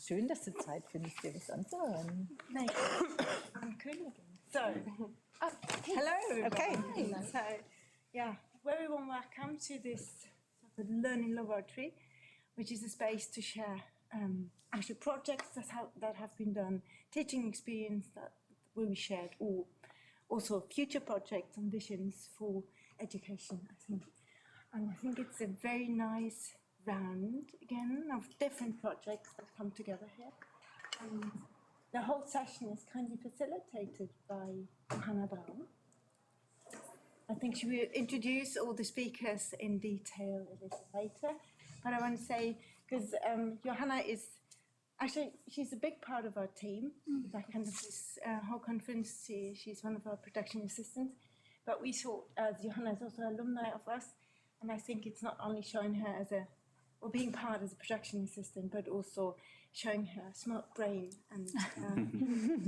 schön, dass du Zeit findest, dir was anzuhören. Nice. I'm Königin. So, hello everybody. Okay. So, yeah, very warm welcome to this sort of learning laboratory, which is a space to share actual projects that have been done, teaching experience that will be shared, or also future projects and visions for education, I think. And I think it's a very nice round, again, of different projects that come together here. And the whole session is kindly facilitated by Johanna Braun. I think she will introduce all the speakers in detail a little later. But I want to say, because Johanna is, actually, she's a big part of our team. That kind of this whole conference, she's one of our production assistants. But we thought, as Johanna is also an alumni of us, and I think it's not only showing her as or being part as a production assistant, but also showing her smart brain and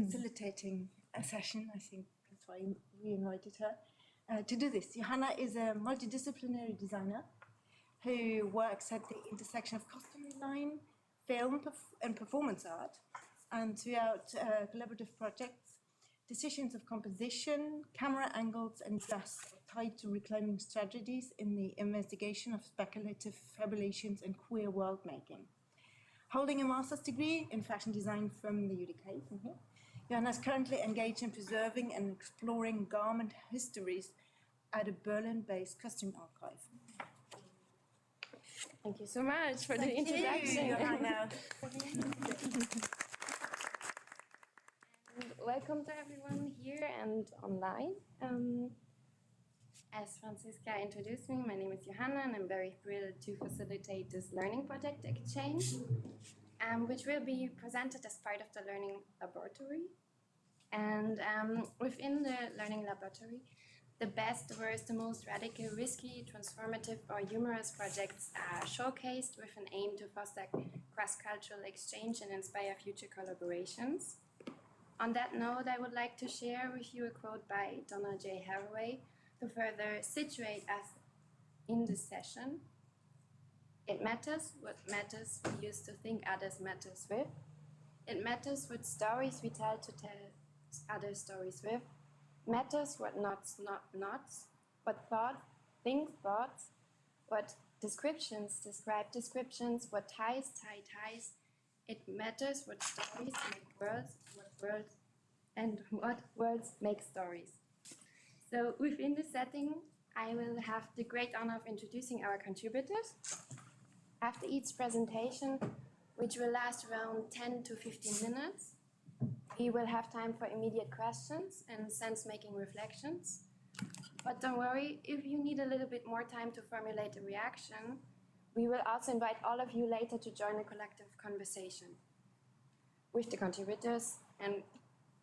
facilitating a session. I think that's why we invited her to do this. Johanna is a multidisciplinary designer who works at the intersection of costume design, film and performance art, and throughout collaborative projects, decisions of composition, camera angles, and dress tied to reclaiming strategies in the investigation of speculative fabulations and queer world making. Holding a master's degree in fashion design from the UDK, from here, Johanna is currently engaged in preserving and exploring garment histories at a Berlin-based costume archive. Thank you so much for the introduction. Johanna. And welcome to everyone here and online. As Franziska introduced me, my name is Johanna, and I'm very thrilled to facilitate this learning project exchange, which will be presented as part of the learning laboratory. And within the learning laboratory, the best, the worst, the most radical, risky, transformative, or humorous projects are showcased with an aim to foster cross-cultural exchange and inspire future collaborations. On that note, I would like to share with you a quote by Donna J. Haraway to further situate us in this session. It matters what matters we used to think others matters with. It matters what stories we tell to tell other stories with. Matters what knots, not knots, what thoughts, what descriptions describe descriptions, what ties tie ties. It matters what stories make worlds, what worlds make stories. So within this setting, I will have the great honor of introducing our contributors. After each presentation, which will last around 10 to 15 minutes, we will have time for immediate questions and sense-making reflections. But don't worry, if you need a little bit more time to formulate a reaction, we will also invite all of you later to join a collective conversation with the contributors and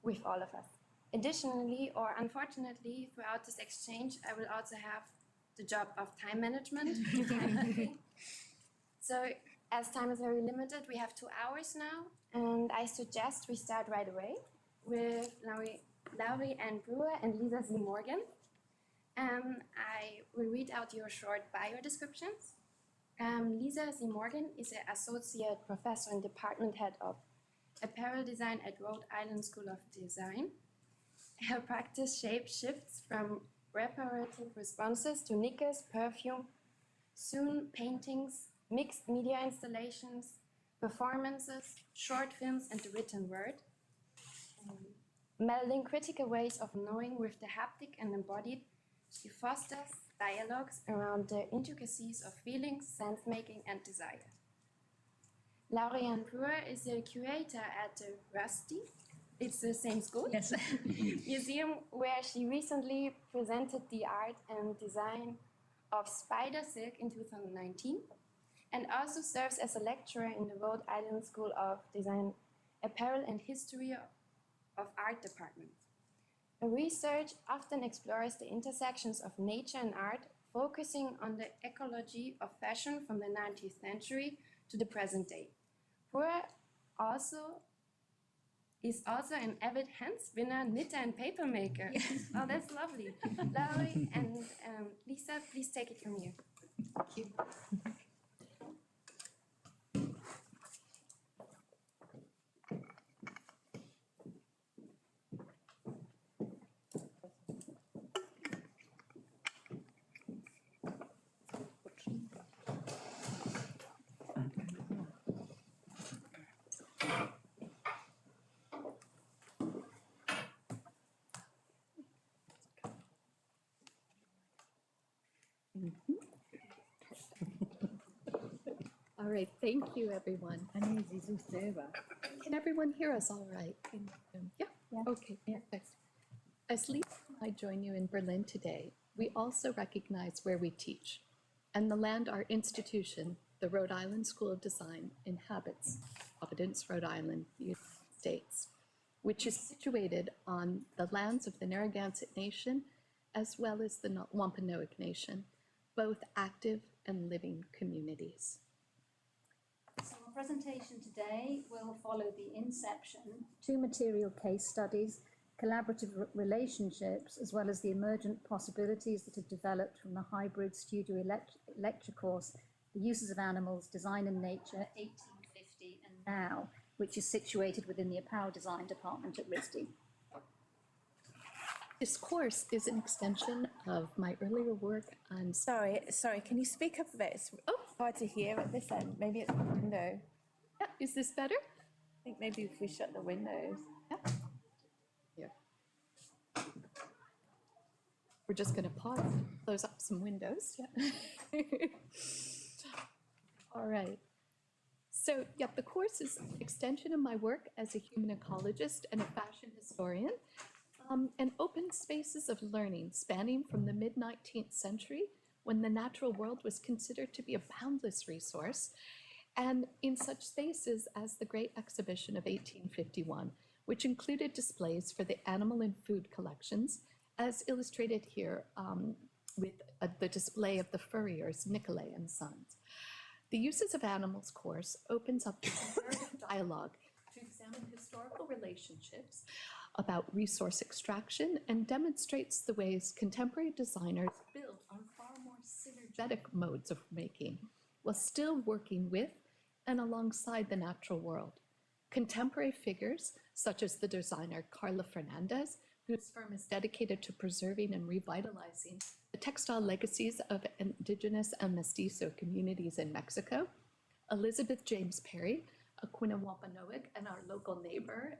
with all of us. Additionally, or unfortunately, throughout this exchange, I will also have the job of time management. So, as time is very limited, we have 2 hours now, and I suggest we start right away with Laurie Ann Brewer and Lisa Z. Morgan. I will read out your short bio descriptions. Lisa Z. Morgan is an associate professor and department head of apparel design at Rhode Island School of Design. Her practice shifts from reparative responses to knickers, perfume, soon paintings, mixed media installations, performances, short films, and the written word. Melding critical ways of knowing with the haptic and embodied, she fosters dialogues around the intricacies of feelings, sense-making, and desire. Laurie Ann Brewer is a curator at the Rusty, it's the same school, Yes. museum, where she recently presented the art and design of spider silk in 2019, and also serves as a lecturer in the Rhode Island School of Design, Apparel and History of Art department. Her research often explores the intersections of nature and art, focusing on the ecology of fashion from the 19th century to the present day. Brewer is also an avid hand spinner, knitter, and paper maker. Oh, that's lovely. Laurie and Lisa, please take it from here. Thank you. All right, thank you, everyone. Annie, siehst du selber. Can everyone hear us all right? Yeah? Yeah. Okay, perfect. As Lisa and I join you in Berlin today, we also recognize where we teach and the land our institution, the Rhode Island School of Design, inhabits, Providence, Rhode Island, United States, which is situated on the lands of the Narragansett Nation as well as the Wampanoag Nation, both active and living communities. So our presentation today will follow the inception, two material case studies, collaborative relationships, as well as the emergent possibilities that have developed from the hybrid studio lecture course, The Uses of Animals, Design and Nature, 1850 and Now, which is situated within the Apparel Design Department at RISD. This course is an extension of my earlier work on... Sorry, can you speak up a bit? It's hard to hear at this end. Maybe it's the window. Yeah, is this better? I think maybe if we shut the windows. Yeah. Here. We're just going to pause, close up some windows. Yeah. All right. So, yeah, the course is an extension of my work as a human ecologist and a fashion historian, and open spaces of learning spanning from the mid-19th century, when the natural world was considered to be a boundless resource, and in such spaces as the Great Exhibition of 1851, which included displays for the animal and food collections, as illustrated here with the display of the furriers, Nicolay and Sons. The Uses of Animals course opens up a comparative dialogue to examine historical relationships about resource extraction and demonstrates the ways contemporary designers build on far more synergetic modes of making, while still working with and alongside the natural world. Contemporary figures, such as the designer Carla Fernandez, whose firm is dedicated to preserving and revitalizing the textile legacies of indigenous and mestizo communities in Mexico, Elizabeth James Perry, a Quina Wampanoag and our local neighbor,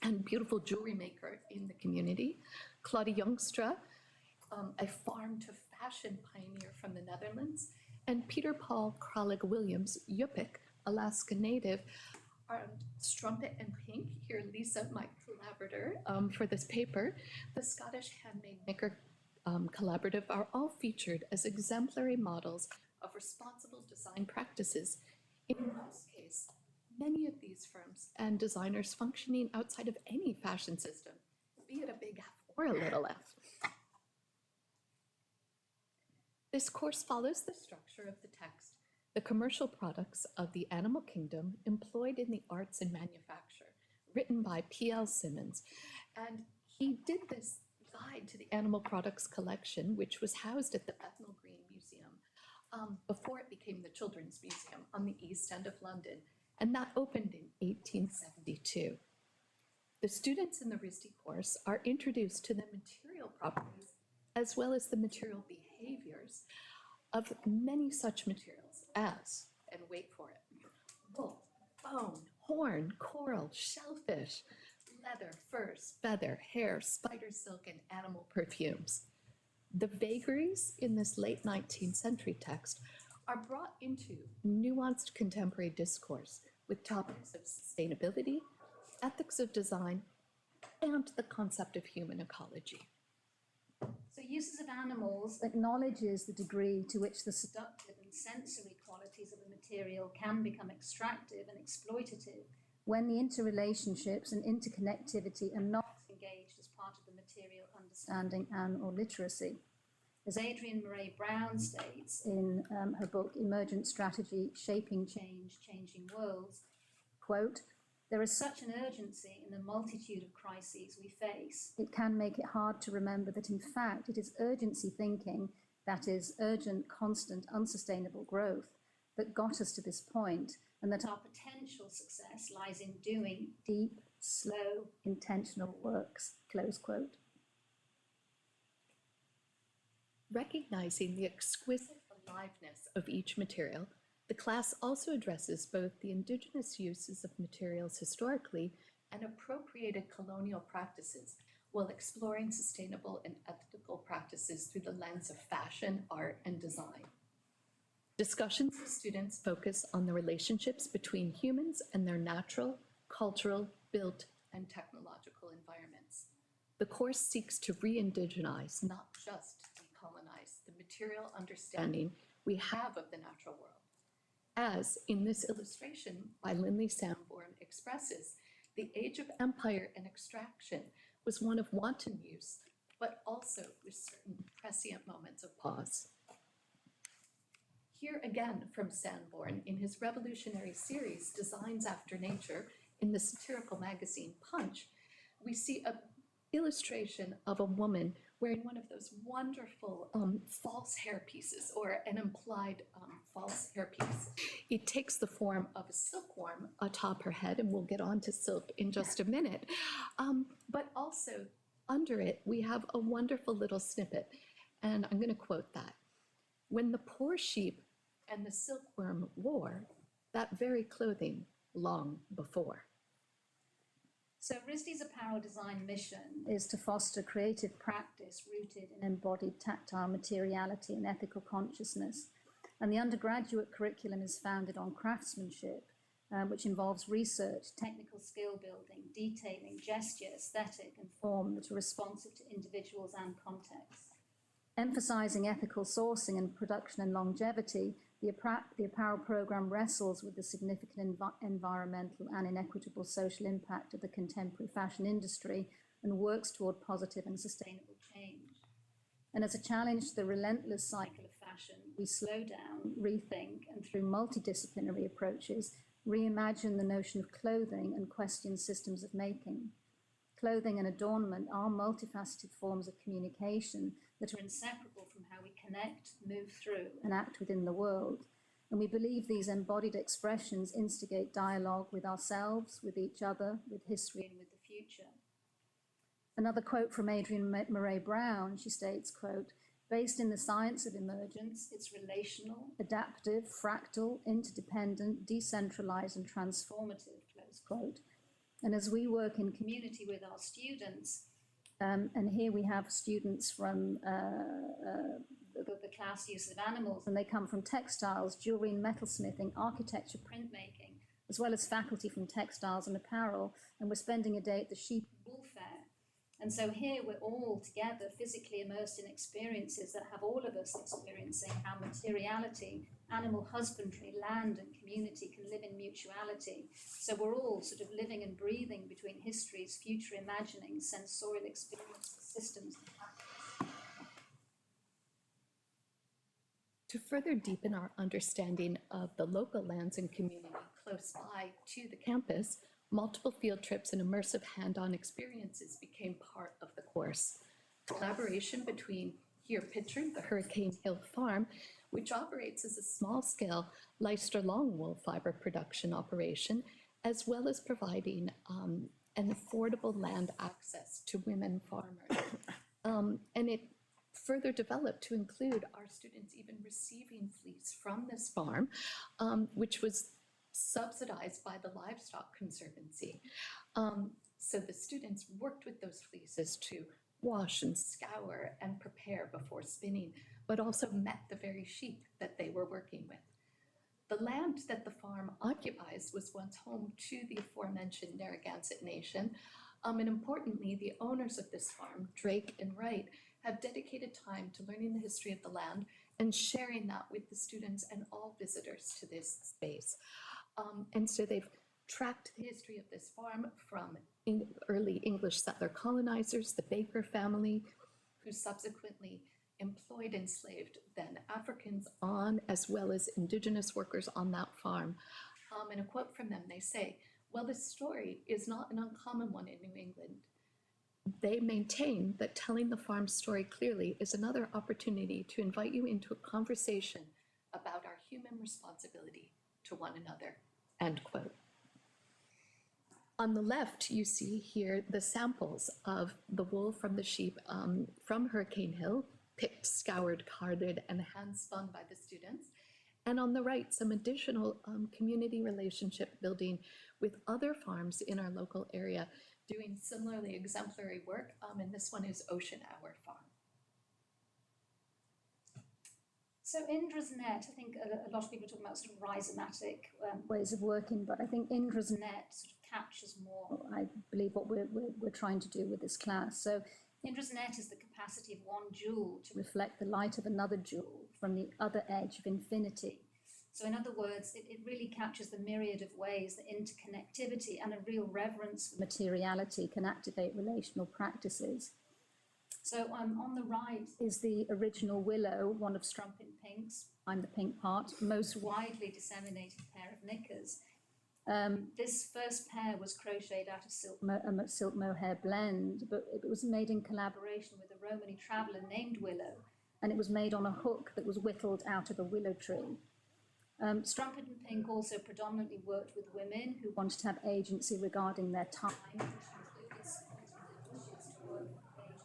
and beautiful jewelry maker in the community, Claudia Youngstra, a farm-to-fashion pioneer from the Netherlands, and Peter Paul Kralik Williams, Yupik, Alaska native, Strumpet and Pink, here Lisa, my collaborator for this paper, the Scottish Handmade Maker Collaborative are all featured as exemplary models of responsible design practices. In most cases, many of these firms and designers functioning outside of any fashion system, be it a big F or a little f. This course follows the structure of the text, the commercial products of the animal kingdom employed in the arts and manufacture, written by P.L. Simmons. And he did this guide to the animal products collection, which was housed at the Bethnal Green Museum before it became the Children's Museum on the East End of London. And that opened in 1872. The students in the RISD course are introduced to the material properties as well as the material behaviors of many such materials as, and wait for it, wool, bone, horn, coral, shellfish, leather, furs, feather, hair, spider silk, and animal perfumes. The vagaries in this late 19th century text are brought into nuanced contemporary discourse with topics of sustainability, ethics of design, and the concept of human ecology. So Uses of Animals acknowledges the degree to which the seductive and sensory qualities of a material can become extractive and exploitative when the interrelationships and interconnectivity are not engaged as part of the material understanding and or literacy. As Adrienne Murray Braun states in her book, Emergent Strategy, Shaping Change, Changing Worlds, quote, "There is such an urgency in the multitude of crises we face, it can make it hard to remember that in fact it is urgency thinking, that is urgent, constant, unsustainable growth, that got us to this point, and that our potential success lies in doing deep, slow, intentional works," close quote. Recognizing the exquisite aliveness of each material, the class also addresses both the indigenous uses of materials historically and appropriated colonial practices, while exploring sustainable and ethical practices through the lens of fashion, art, and design. Discussions with students focus on the relationships between humans and their natural, cultural, built, and technological environments. The course seeks to re-indigenize, not just decolonize, the material understanding we have of the natural world. As, in this illustration by Lindley Sanborn expresses, the age of empire and extraction was one of wanton use, but also with certain prescient moments of pause. Here again from Sanborn in his revolutionary series, Designs After Nature, in the satirical magazine Punch, we see an illustration of a woman wearing one of those wonderful false hair pieces, or an implied false hair piece. It takes the form of a silkworm atop her head, and we'll get on to silk in just a minute. But also under it, we have a wonderful little snippet, and I'm going to quote that. When the poor sheep and the silkworm wore that very clothing long before. So RISD's apparel design mission is to foster creative practice rooted in embodied tactile materiality and ethical consciousness. And the undergraduate curriculum is founded on craftsmanship, which involves research, technical skill building, detailing, gesture, aesthetic, and form that are responsive to individuals and contexts. Emphasizing ethical sourcing and production and longevity, the apparel program wrestles with the significant environmental and inequitable social impact of the contemporary fashion industry and works toward positive and sustainable change. And as a challenge to the relentless cycle of fashion, we slow down, rethink, and through multidisciplinary approaches, reimagine the notion of clothing and question systems of making. Clothing and adornment are multifaceted forms of communication that are inseparable from how we connect, move through, and act within the world. And we believe these embodied expressions instigate dialogue with ourselves, with each other, with history, and with the future. Another quote from Adrienne Murray Braun, she states, quote, "Based in the science of emergence, it's relational, adaptive, fractal, interdependent, decentralized, and transformative," close quote. And as we work in community with our students, and here we have students from the class Use of Animals, and they come from textiles, jewelry and metalsmithing, architecture, printmaking, as well as faculty from textiles and apparel, and we're spending a day at the Sheep and Wool Fair. And so here we're all together physically immersed in experiences that have all of us experiencing how materiality, animal husbandry, land and community can live in mutuality. So we're all sort of living and breathing between histories, future imagining, sensorial experiences, systems. To further deepen our understanding of the local lands and community close by to the campus, multiple field trips and immersive hand-on experiences became part of the course. Collaboration between, here pictured, the Hurricane Hill Farm, which operates as a small-scale Leicester long wool fiber production operation, as well as providing an affordable land access to women farmers. And it further developed to include our students even receiving fleece from this farm, which was subsidized by the Livestock Conservancy. So the students worked with those fleeces to wash and scour and prepare before spinning, but also met the very sheep that they were working with. The land that the farm occupies was once home to the aforementioned Narragansett Nation, and importantly, the owners of this farm, Drake and Wright, have dedicated time to learning the history of the land and sharing that with the students and all visitors to this space. And so they've tracked the history of this farm from early English settler colonizers, the Baker family, who subsequently employed enslaved then Africans on, as well as indigenous workers on that farm. And a quote from them, they say, "Well, this story is not an uncommon one in New England." They maintain that telling the farm's story clearly is another opportunity to invite you into a conversation about our human responsibility to one another, end quote. On the left, you see here the samples of the wool from the sheep from Hurricane Hill, picked, scoured, carded, and hand-spun by the students. And on the right, some additional community relationship building with other farms in our local area doing similarly exemplary work, and this one is Ocean Hour Farm. So Indra's net, I think a lot of people are talking about sort of rhizomatic ways of working, but I think Indra's net sort of captures more, I believe, what we're trying to do with this class. So Indra's net is the capacity of one jewel to reflect the light of another jewel from the other edge of infinity. So in other words, it really captures the myriad of ways that interconnectivity and a real reverence for materiality can activate relational practices. So on the right is the original willow, one of Strumpet Pink's, I'm the pink part, most widely disseminated pair of knickers. This first pair was crocheted out of silk mohair blend, but it was made in collaboration with a Romany traveller named Willow, and it was made on a hook that was whittled out of a willow tree. Strumpet and Pink also predominantly worked with women who wanted to have agency regarding their time,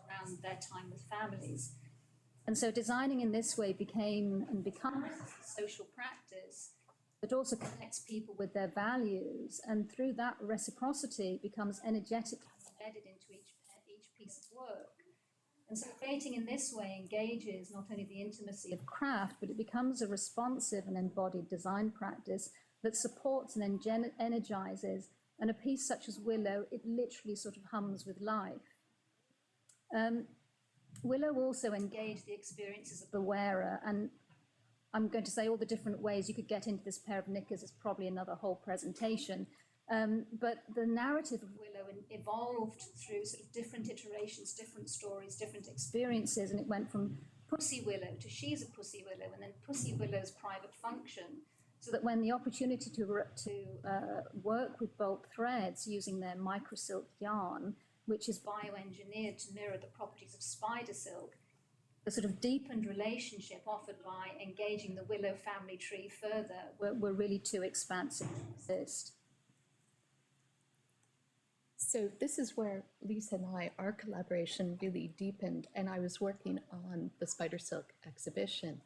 around their time with families. And so designing in this way became and becomes a social practice that also connects people with their values, and through that reciprocity becomes energetically embedded into each piece of work. And so creating in this way engages not only the intimacy of craft, but it becomes a responsive and embodied design practice that supports and energizes. And a piece such as Willow, it literally sort of hums with life. Willow also engaged the experiences of the wearer, and I'm going to say all the different ways you could get into this pair of knickers is probably another whole presentation. But the narrative of Willow evolved through sort of different iterations, different stories, different experiences, and it went from Pussy Willow to She's a Pussy Willow, and then Pussy Willow's private function, so that when the opportunity to work with bulk threads using their microsilk yarn, which is bioengineered to mirror the properties of spider silk, the sort of deepened relationship offered by engaging the willow family tree further were really too expansive to resist. So this is where Lisa and our collaboration really deepened, and I was working on the Spider Silk exhibition.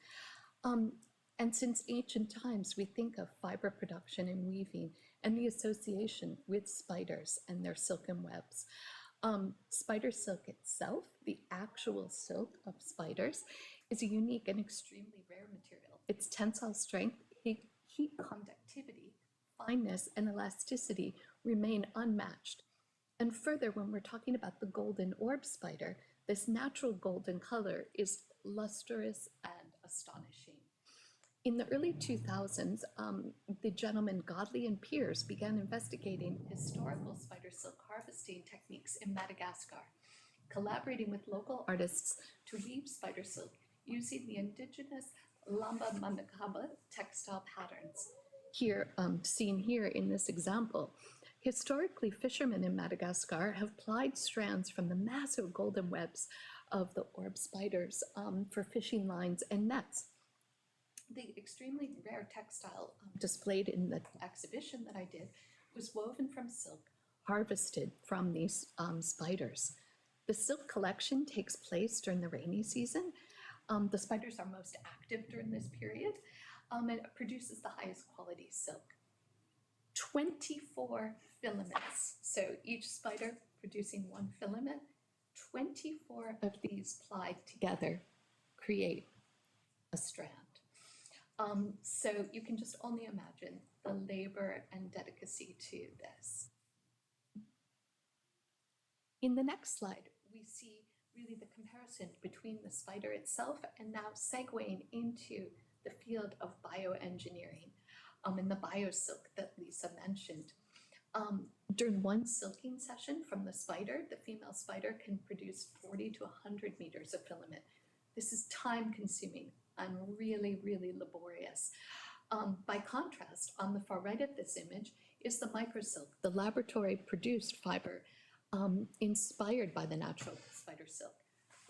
And since ancient times, we think of fiber production and weaving and the association with spiders and their silken webs. Spider silk itself, the actual silk of spiders, is a unique and extremely rare material. Its tensile strength, heat conductivity, fineness, and elasticity remain unmatched. And further, when we're talking about the golden orb spider, this natural golden color is lustrous and astonishing. In the early 2000s, the gentlemen Godley and Pierce began investigating historical spider silk harvesting techniques in Madagascar, collaborating with local artists to weave spider silk using the indigenous Lamba Mandakaba textile patterns. Here, seen here in this example, historically, fishermen in Madagascar have plied strands from the massive golden webs of the orb spiders for fishing lines and nets. The extremely rare textile displayed in the exhibition that I did was woven from silk harvested from these spiders. The silk collection takes place during the rainy season. The spiders are most active during this period, and it produces the highest quality silk. 24 filaments, so each spider producing one filament, 24 of these plied together create a strand. So you can just only imagine the labor and dedicacy to this. In the next slide, we see really the comparison between the spider itself and now segueing into the field of bioengineering and the biosilk that Lisa mentioned. During one silking session from the spider, the female spider can produce 40 to 100 meters of filament. This is time consuming and really, really laborious. By contrast, on the far right of this image is the microsilk, the laboratory produced fiber inspired by the natural spider silk.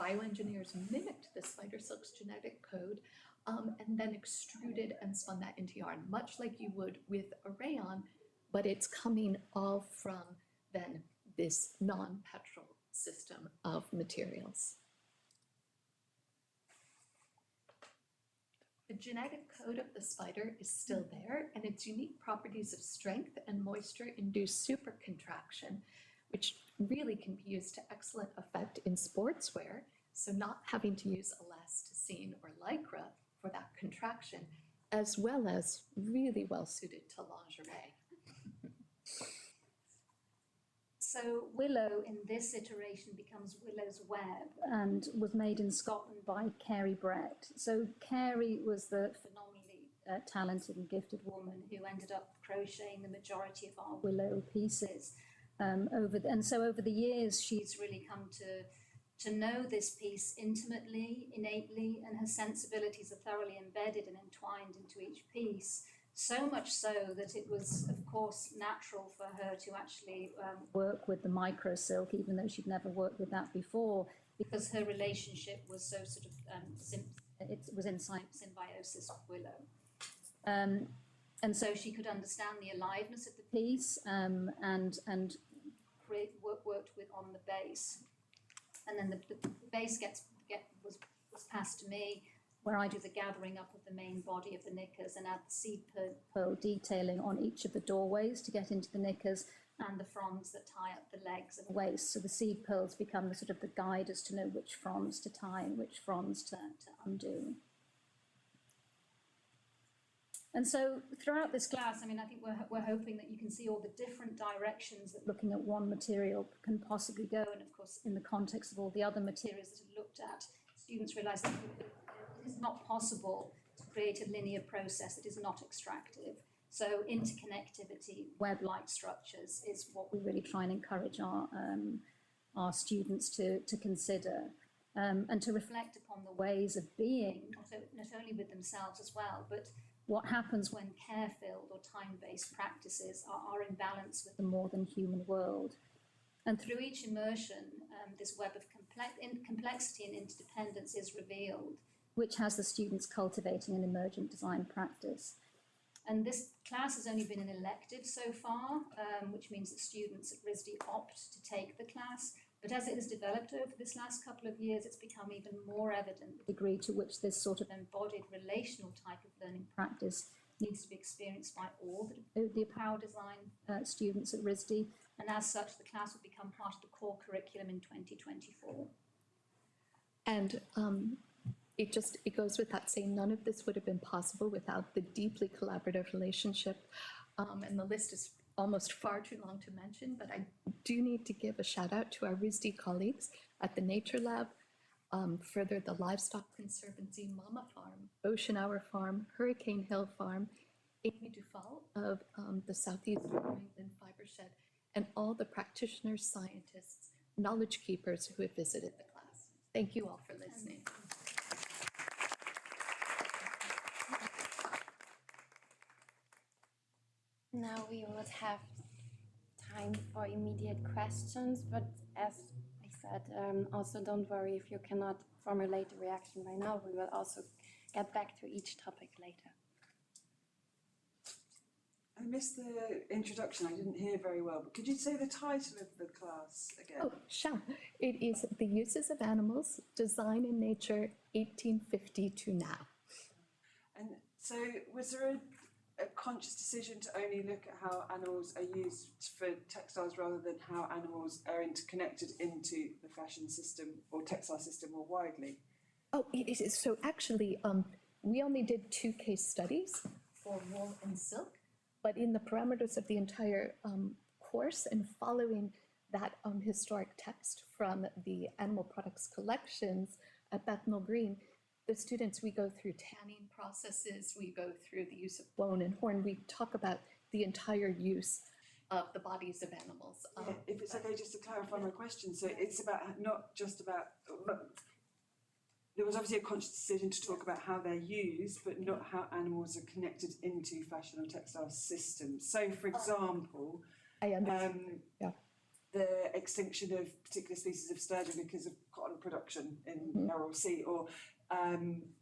Bioengineers mimicked the spider silk's genetic code and then extruded and spun that into yarn, much like you would with a rayon, but it's coming all from then this non-petrol system of materials. The genetic code of the spider is still there, and its unique properties of strength and moisture induce supercontraction, which really can be used to excellent effect in sportswear, so not having to use elasticine or lycra, for that contraction, as well as really well suited to lingerie. So Willow in this iteration becomes Willow's Web and was made in Scotland by Carey Brett. So Carey was the phenomenally talented and gifted woman who ended up crocheting the majority of our Willow pieces. Over the years, she's really come to know this piece intimately, innately, and her sensibilities are thoroughly embedded and entwined into each piece. So much so that it was, of course, natural for her to actually work with the micro silk, even though she'd never worked with that before, because her relationship was so sort of, it was in symbiosis with Willow. And so she could understand the aliveness of the piece and worked with on the base. And then the base was passed to me, where I do the gathering up of the main body of the knickers and add the seed pearl detailing on each of the doorways to get into the knickers, and the fronds that tie up the legs and waist. So the seed pearls become the sort of the guide as to know which fronds to tie and which fronds to undo. And so throughout this class, I mean, I think we're hoping that you can see all the different directions that looking at one material can possibly go. And of course, in the context of all the other materials that are looked at, students realize that it is not possible to create a linear process that is not extractive. So interconnectivity, web-like structures is what we really try and encourage our students to consider. And to reflect upon the ways of being, not only with themselves as well, but what happens when care-filled or time-based practices are in balance with the more than human world. And through each immersion, this web of complexity and interdependence is revealed, which has the students cultivating an emergent design practice. And this class has only been an elective so far, which means that students at RISD opt to take the class. But as it has developed over this last couple of years, it's become even more evident the degree to which this sort of embodied relational type of learning practice needs to be experienced by all the apparel design students at RISD. And as such, the class will become part of the core curriculum in 2024. And it goes without saying, none of this would have been possible without the deeply collaborative relationship. And the list is almost far too long to mention, but I do need to give a shout out to our RISD colleagues at the Nature Lab, further the Livestock Conservancy, Mama Farm, Ocean Hour Farm, Hurricane Hill Farm, Amy Dufal of the Southeast New England Fiber Shed, and all the practitioners, scientists, knowledge keepers who have visited the class. Thank you all for listening. Now we would have time for immediate questions, but as I said, also don't worry if you cannot formulate a reaction by now. We will also get back to each topic later. I missed the introduction. I didn't hear very well, but could you say the title of the class again? Oh, sure. It is The Uses of Animals, Design in Nature, 1850 to Now. And so was there a conscious decision to only look at how animals are used for textiles rather than how animals are interconnected into the fashion system or textile system more widely? Oh, it is. So actually, we only did 2 case studies for wool and silk, but in the parameters of the entire course and following that historic text from the animal products collections at Bethnal Green, the students, we go through tanning processes, we go through the use of bone and horn, we talk about the entire use of the bodies of animals. Yeah, if it's okay, just to clarify my question, so it's about not just about, there was obviously a conscious decision to talk about how they're used, but not how animals are connected into fashion or textile systems. So, for example, I understand. the extinction of particular species of sturgeon because of cotton production in Narrow Sea, or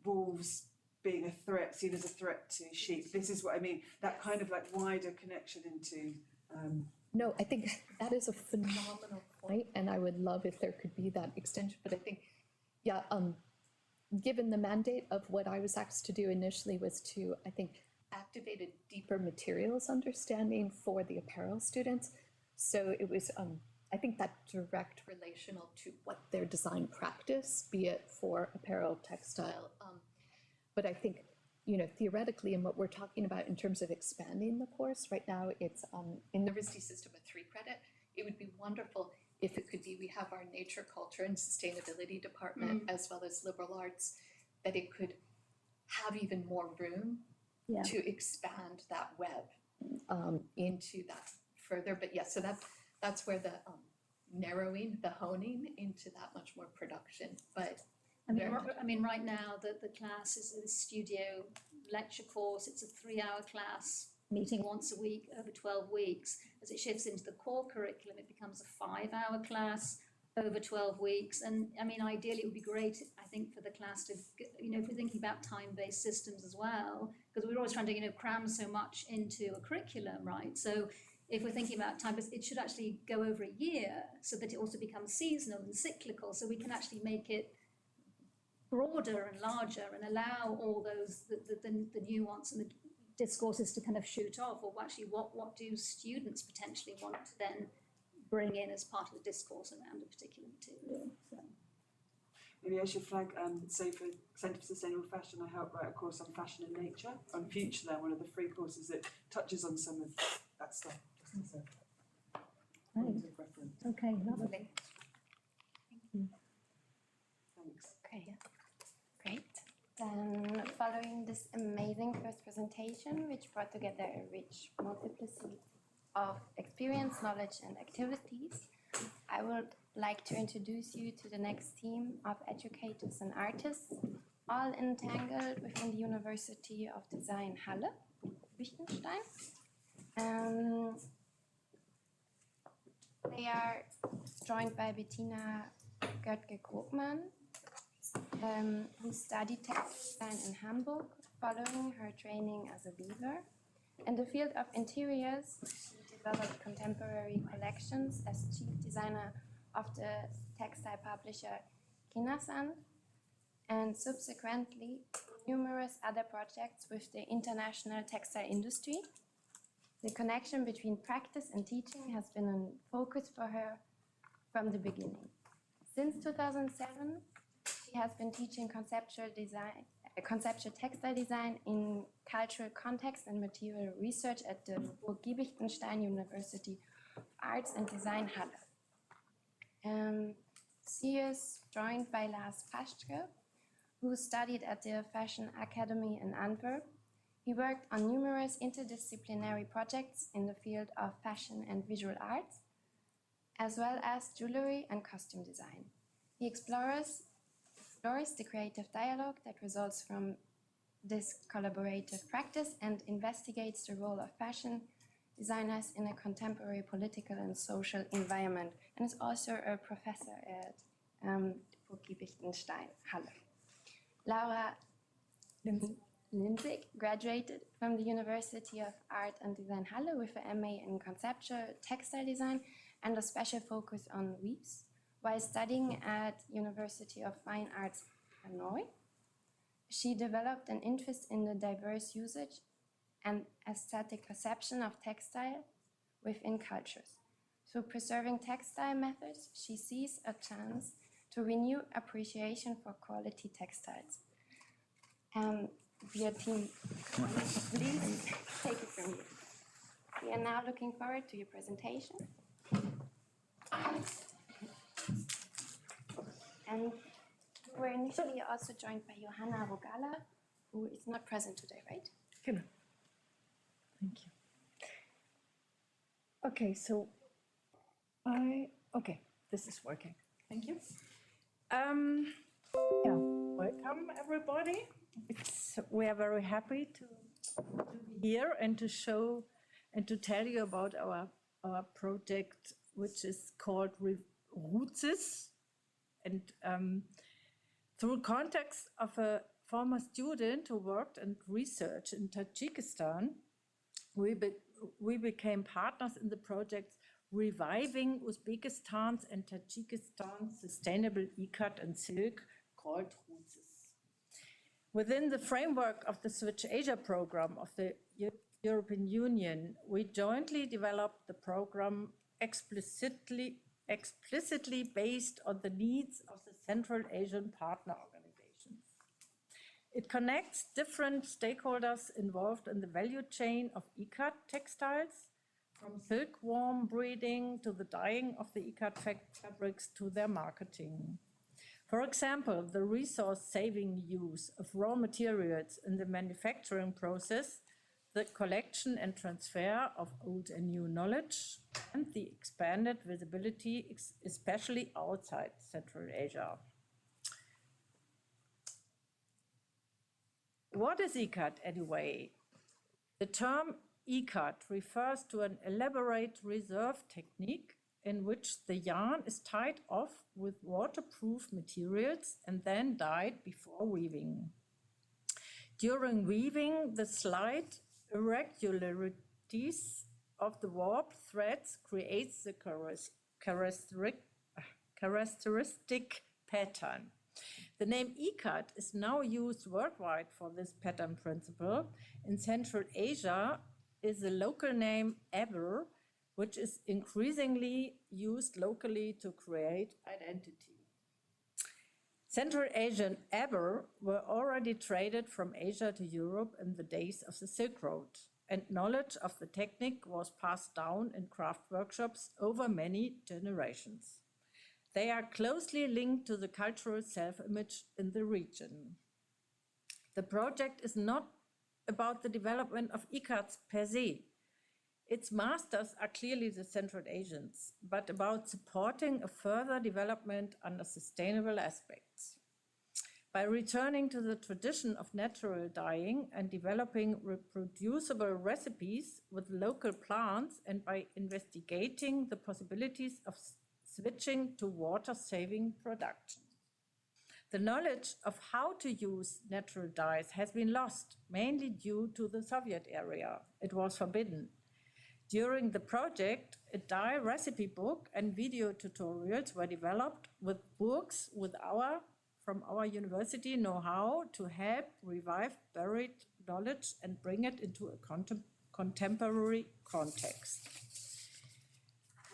wolves being a threat, seen as a threat to sheep. This is what I mean, that kind of like wider connection into... No, I think that is a phenomenal point, and I would love if there could be that extension, but I think, yeah, given the mandate of what I was asked to do initially was to, I think, activate a deeper materials understanding for the apparel students. So it was, I think, that direct relational to what their design practice, be it for apparel, textile, But I think, theoretically, and what we're talking about in terms of expanding the course, right now it's in the RISD system a 3 credit. It would be wonderful if it could be, we have our nature, culture, and sustainability department as well as liberal arts, that it could have even more room to expand that web into that further. But yeah, so that's where the narrowing, the honing into that much more production. But I mean, right now the class is a studio lecture course. It's a 3-hour class, meeting once a week over 12 weeks. As it shifts into the core curriculum, it becomes a 5-hour class over 12 weeks. And I mean, ideally, it would be great, I think, for the class to, if we're thinking about time-based systems as well, because we're always trying to, cram so much into a curriculum, right? So if we're thinking about time-based, it should actually go over a year so that it also becomes seasonal and cyclical, so we can actually make it broader and larger and allow all those, the nuance and the discourses to kind of shoot off, or actually what do students potentially want to then bring in as part of the discourse around a particular material. So maybe I should flag, say for Centre for Sustainable Fashion, I help write a course on fashion and nature on Futureland, one of the free courses that touches on some of that stuff. Just as a point of reference. okay, lovely. Thanks. Okay, great. Then following this amazing first presentation, which brought together a rich multiplicity of experience, knowledge and activities, I would like to introduce you to the next team of educators and artists, all entangled within the University of Design Halle, Liechtenstein. They are joined by Bettina Göttke-Krogmann, who studied textile design in Hamburg following her training as a weaver. In the field of interiors, she developed contemporary collections as chief designer of the textile publisher Kinasan, and subsequently numerous other projects with the international textile industry. The connection between practice and teaching has been a focus for her from the beginning. Since 2007, she has been teaching conceptual textile design in cultural context and material research at the Burg-Giebichenstein University of Arts and Design Halle. She is joined by Lars Paschke, who studied at the Fashion Academy in Antwerp. He worked on numerous interdisciplinary projects in the field of fashion and visual arts, as well as jewelry and costume design. He explores the creative dialogue that results from this collaborative practice and investigates the role of fashion designers in a contemporary political and social environment, and is also a professor at Burg-Giebichenstein Halle. Laura Linzig graduated from the University of Art and Design Halle with an MA in conceptual textile design and a special focus on weaves. While studying at University of Fine Arts Hanoi, she developed an interest in the diverse usage and aesthetic perception of textile within cultures. Through preserving textile methods, she sees a chance to renew appreciation for quality textiles. Dear team, please take it from here. We are now looking forward to your presentation. And we were initially also joined by Johanna, who is not present today, right? Genau. Thank you. Okay, so okay, this is working. Thank you. Yeah, welcome everybody. We are very happy to be here and to show and to tell you about our project, which is called Rootses. And through context of a former student who worked and researched in Tajikistan, we became partners in the project Reviving Uzbekistan's and Tajikistan's Sustainable Ikat and Silk, called Rootses. Within the framework of the Switch Asia program of the European Union, we jointly developed the program explicitly based on the needs of the Central Asian partner organizations. It connects different stakeholders involved in the value chain of ikat textiles, from silkworm breeding to the dyeing of the ikat fabrics to their marketing. For example, the resource-saving use of raw materials in the manufacturing process, the collection and transfer of old and new knowledge, and the expanded visibility, especially outside Central Asia. What is ikat anyway? The term ikat refers to an elaborate reserve technique in which the yarn is tied off with waterproof materials and then dyed before weaving. During weaving, the slight irregularities of the warp threads creates the characteristic pattern. The name ikat is now used worldwide for this pattern principle. In Central Asia is the local name aber, which is increasingly used locally to create identity. Central Asian aber were already traded from Asia to Europe in the days of the Silk Road, and knowledge of the technique was passed down in craft workshops over many generations. They are closely linked to the cultural self-image in the region. The project is not about the development of ikats per se. Its masters are clearly the Central Asians, but about supporting a further development under sustainable aspects. By returning to the tradition of natural dyeing and developing reproducible recipes with local plants, and by investigating the possibilities of switching to water-saving production. The knowledge of how to use natural dyes has been lost, mainly due to the Soviet era. It was forbidden. During the project, a dye recipe book and video tutorials were developed with books from our university know-how to help revive buried knowledge and bring it into a contemporary context.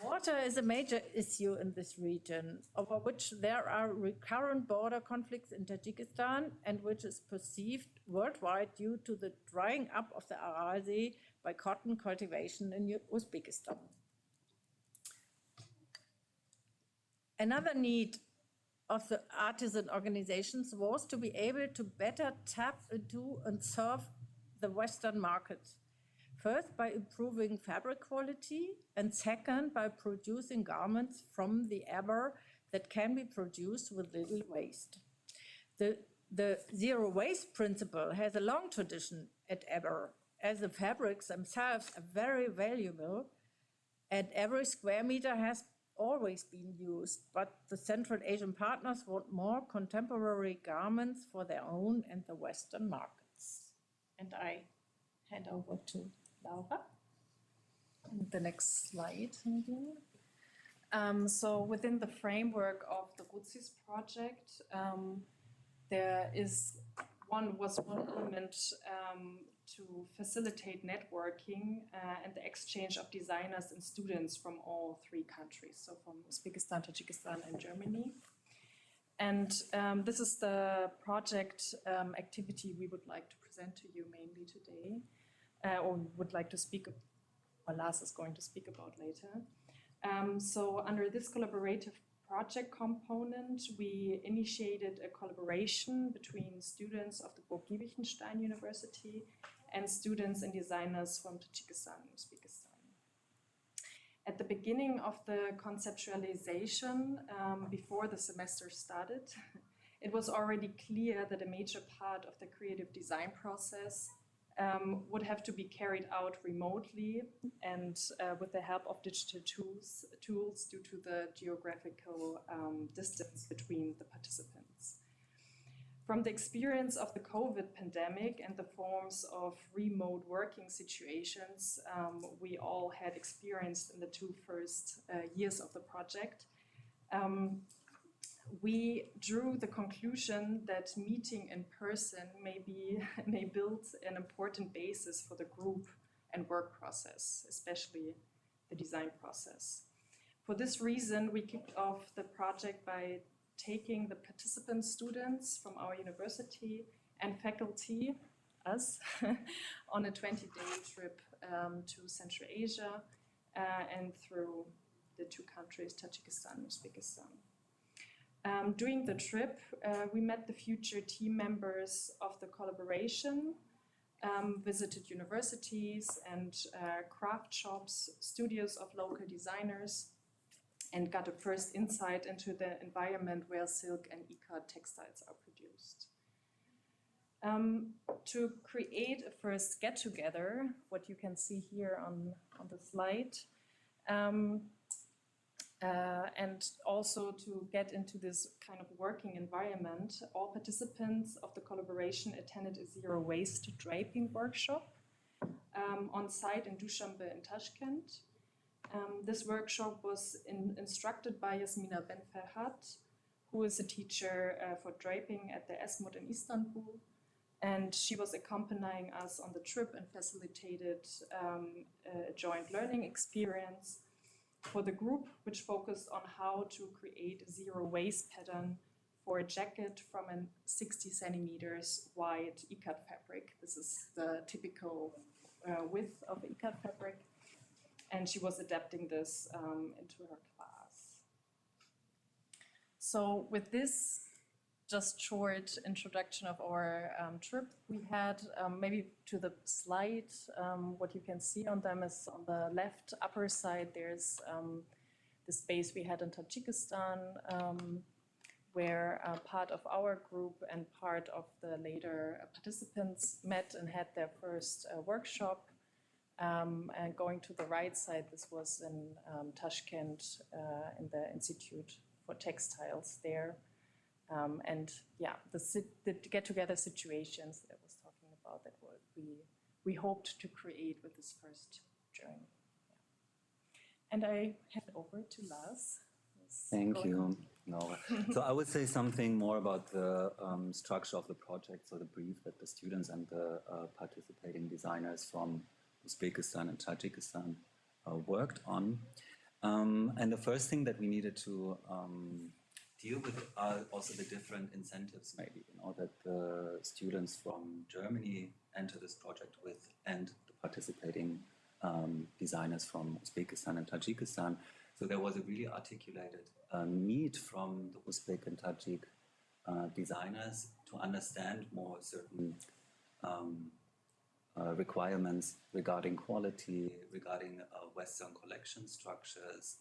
Water is a major issue in this region, over which there are recurrent border conflicts in Tajikistan and which is perceived worldwide due to the drying up of the Aral Sea by cotton cultivation in Uzbekistan. Another need of the artisan organizations was to be able to better tap into and serve the Western market. First, by improving fabric quality, and second, by producing garments from the aber that can be produced with little waste. The zero waste principle has a long tradition at aber, as the fabrics themselves are very valuable, and every square meter has always been used, but the Central Asian partners want more contemporary garments for their own and the Western markets. And I hand over to Laura. And the next slide. So within the framework of the GUTSIS project, there was one element to facilitate networking and the exchange of designers and students from all three countries, so from Uzbekistan, Tajikistan, and Germany. And this is the project activity we would like to present to you mainly today, or would like to speak, or Lars is going to speak about later. So under this collaborative project component, we initiated a collaboration between students of the Burg-Giebichenstein University and students and designers from Tajikistan and Uzbekistan. At the beginning of the conceptualization, before the semester started, it was already clear that a major part of the creative design process would have to be carried out remotely and with the help of digital tools due to the geographical distance between the participants. From the experience of the COVID pandemic and the forms of remote working situations we all had experienced in the two first years of the project, we drew the conclusion that meeting in person may build an important basis for the group and work process, especially the design process. For this reason, we kicked off the project by taking the participant students from our university and faculty, us, on a 20-day trip to Central Asia and through the two countries, Tajikistan and Uzbekistan. During the trip, we met the future team members of the collaboration, visited universities and craft shops, studios of local designers, and got a first insight into the environment where silk and ikat textiles are produced. To create a first get-together, what you can see here on the slide, and also to get into this kind of working environment, all participants of the collaboration attended a zero waste draping workshop on site in Dushanbe in Tashkent. This workshop was instructed by Yasmina Ben Ferhat, who is a teacher for draping at the Esmod in Istanbul. And she was accompanying us on the trip and facilitated a joint learning experience for the group, which focused on how to create a zero waste pattern for a jacket from a 60 centimeters wide ikat fabric. This is the typical width of ikat fabric. And she was adapting this into her class. So with this just short introduction of our trip, we had maybe to the slide, what you can see on them is on the left upper side, there's the space we had in Tajikistan, where part of our group and part of the later participants met and had their first workshop. And going to the right side, this was in Tashkent in the Institute for Textiles there. And yeah, the get-together situations that I was talking about, that what we hoped to create with this first journey. Yeah. And I hand over to Lars. Thank you, Laura. So I would say something more about the structure of the project, so the brief that the students and the participating designers from Uzbekistan and Tajikistan worked on. And the first thing that we needed to deal with are also the different incentives, maybe, that the students from Germany enter this project with, and the participating designers from Uzbekistan and Tajikistan. So there was a really articulated need from the Uzbek and Tajik designers to understand more certain requirements regarding quality, regarding Western collection structures,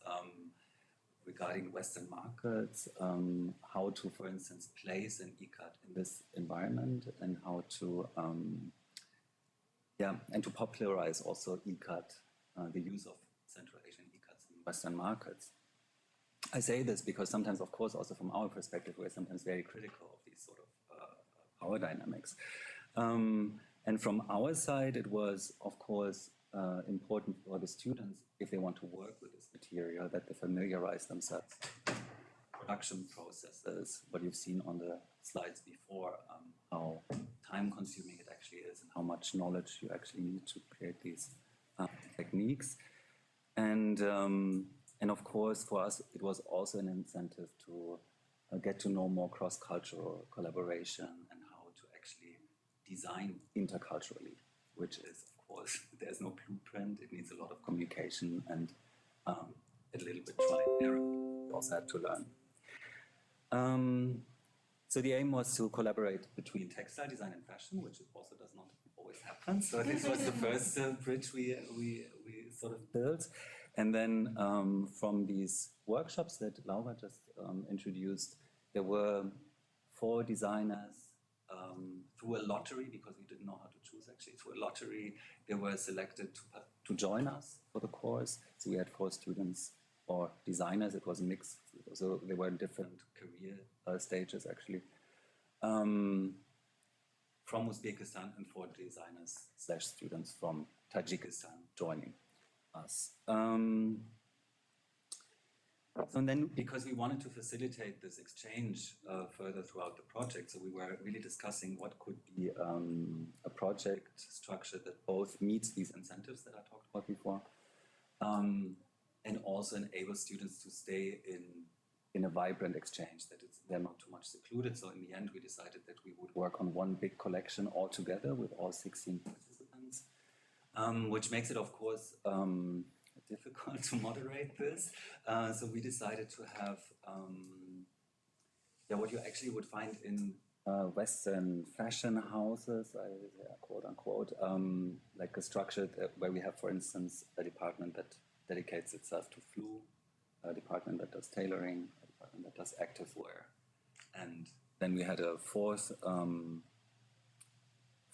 regarding Western markets, how to, for instance, place an ikat in this environment, and how to, and to popularize also ikat, the use of Central Asian ikats in Western markets. I say this because sometimes, of course, also from our perspective, we're sometimes very critical of these sort of power dynamics. And from our side, it was, of course, important for the students, if they want to work with this material, that they familiarize themselves with production processes, what you've seen on the slides before, how time-consuming it actually is, and how much knowledge you actually need to create these techniques. And of course, for us, it was also an incentive to get to know more cross-cultural collaboration and how to actually design interculturally, which is, of course, there's no blueprint. It needs a lot of communication and a little bit trial and error. We also had to learn. So the aim was to collaborate between textile design and fashion, which also does not always happen. So this was the first bridge we sort of built. And then from these workshops that Laura just introduced, there were 4 designers through a lottery, because we didn't know how to choose actually, through a lottery, they were selected to join us for the course. So we had 4 students or designers, it was a mix, so they were in different career stages actually, from Uzbekistan, and 4 designers / students from Tajikistan joining us. And then, because we wanted to facilitate this exchange further throughout the project, so we were really discussing what could be a project structure that both meets these incentives that I talked about before, and also enables students to stay in in a vibrant exchange, that they're not too much secluded. So in the end, we decided that we would work on one big collection all together with all 16 participants, which makes it, of course, difficult to moderate this. So we decided to have what you actually would find in Western fashion houses, quote unquote, like a structure where we have, for instance, a department that dedicates itself to flu, a department that does tailoring, a department that does active wear. And then we had a fourth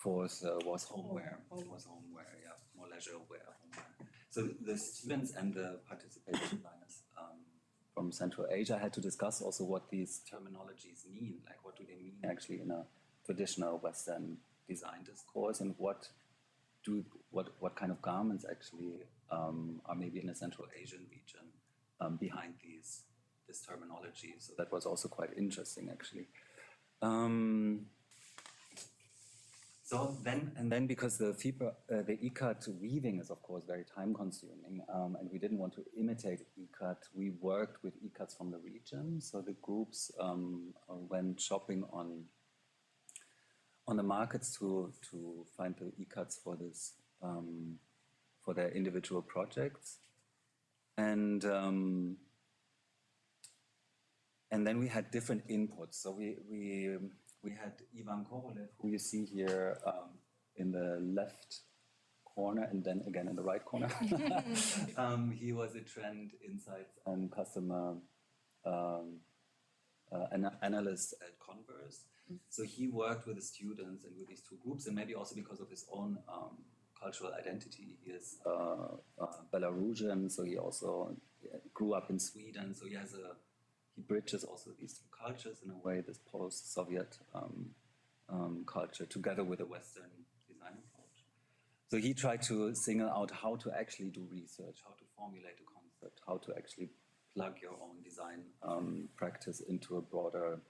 was homeware. Was homeware, yeah, more leisure wear, homeware. So the students and the participating designers from Central Asia had to discuss also what these terminologies mean, like what do they mean actually in a traditional Western design discourse, and what kind of garments actually are maybe in a Central Asian region behind this terminology. So that was also quite interesting actually. So then because the ikat weaving is of course very time consuming, and we didn't want to imitate ikat, we worked with ikats from the region. So the groups went shopping on the markets to find the ikats for this for their individual projects, and then we had different inputs. So we had Ivan Korolev, who you see here in the left corner, and then again in the right corner. He was a trend insights and customer analyst at Converse. So he worked with the students and with these two groups, and maybe also because of his own cultural identity. He is Belarusian, so he also grew up in Sweden. So he bridges also these two cultures in a way, this post-Soviet culture together with a Western design approach. So he tried to single out how to actually do research, how to formulate a concept, how to actually plug your own design practice into a broader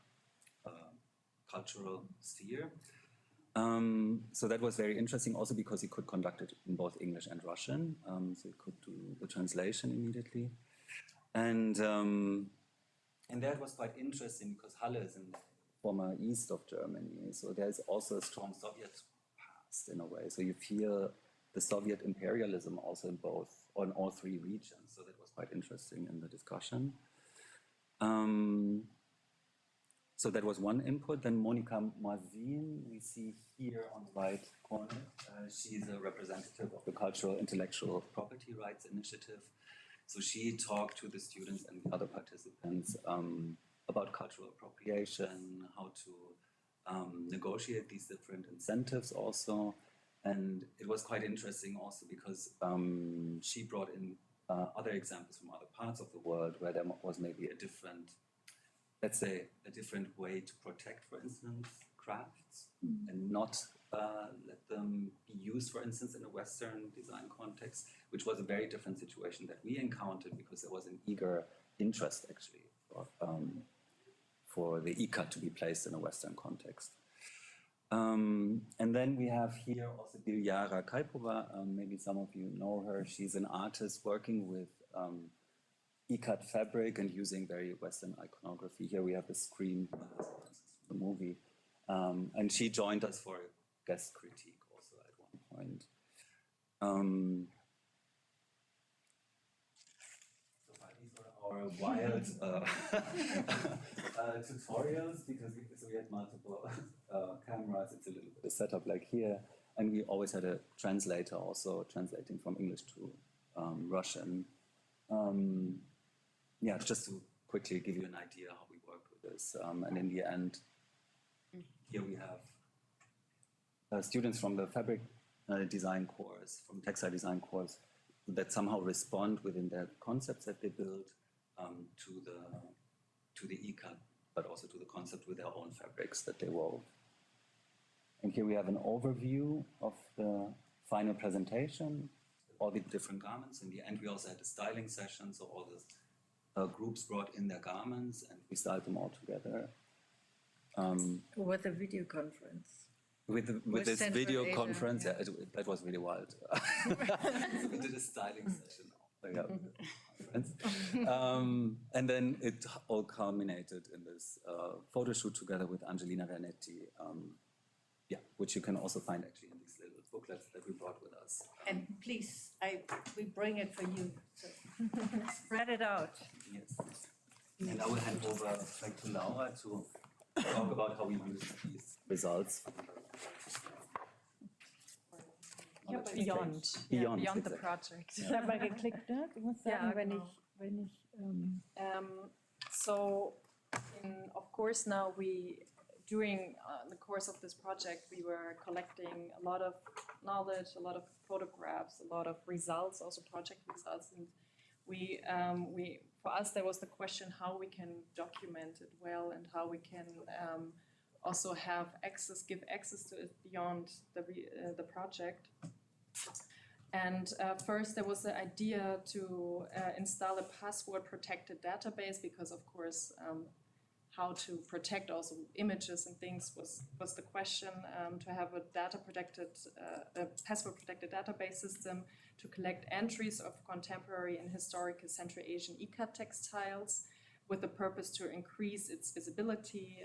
cultural sphere. So that was very interesting also because he could conduct it in both English and Russian. So he could do the translation immediately. And that was quite interesting because Halle is in the former east of Germany. So there's also a strong Soviet past in a way. So you feel the Soviet imperialism also on all three regions. So that was quite interesting in the discussion. So that was one input. Then Monika Mazin, we see here on the right corner. She's a representative of the Cultural Intellectual Property Rights Initiative. So she talked to the students and the other participants about cultural appropriation, how to negotiate these different incentives also. And it was quite interesting also because she brought in other examples from other parts of the world where there was maybe a different, let's say, a different way to protect, for instance, crafts and not let them be used, for instance, in a Western design context, which was a very different situation that we encountered because there was an eager interest actually for the ikat to be placed in a Western context. And then we have here also Dilyara Kaipova. Maybe some of you know her. She's an artist working with ikat fabric and using very Western iconography. Here we have the screen, the movie. And she joined us for a guest critique also at one point. So these were our wild tutorials because we had multiple cameras. It's a little bit a setup like here. And we always had a translator also translating from English to Russian. Yeah, just to quickly give you an idea how we worked with this. And in the end, here we have students from the fabric design course, from textile design course, that somehow respond within their concepts that they build to the ikat, but also to the concept with their own fabrics that they wove. And here we have an overview of the final presentation, all the different garments. In the end, we also had a styling session, so all the groups brought in their garments and we styled them all together. With a video conference. With this Central video Asia, conference, yeah. That was really wild. We did a styling session. And then it all culminated in this photo shoot together with Angelina Vernetti, which you can also find actually in these little booklets that we brought with us. And please, we bring it for you. So spread it out. Yes. And I will hand over back to Laura to talk about how we use these results. Beyond Beyond, the exactly. project. Ich habe mal geklickt, ne? Du musst sagen, Ja, wenn genau. ich So, of course, now during the course of this project, we were collecting a lot of knowledge, a lot of photographs, a lot of results, also project results, and for us there was the question how we can document it well and how we can also give access to it beyond the project. And first there was the idea to install a password-protected database because, of course, how to protect also images and things was the question, to have a password-protected database system to collect entries of contemporary and historical Central Asian ikat textiles with the purpose to increase its visibility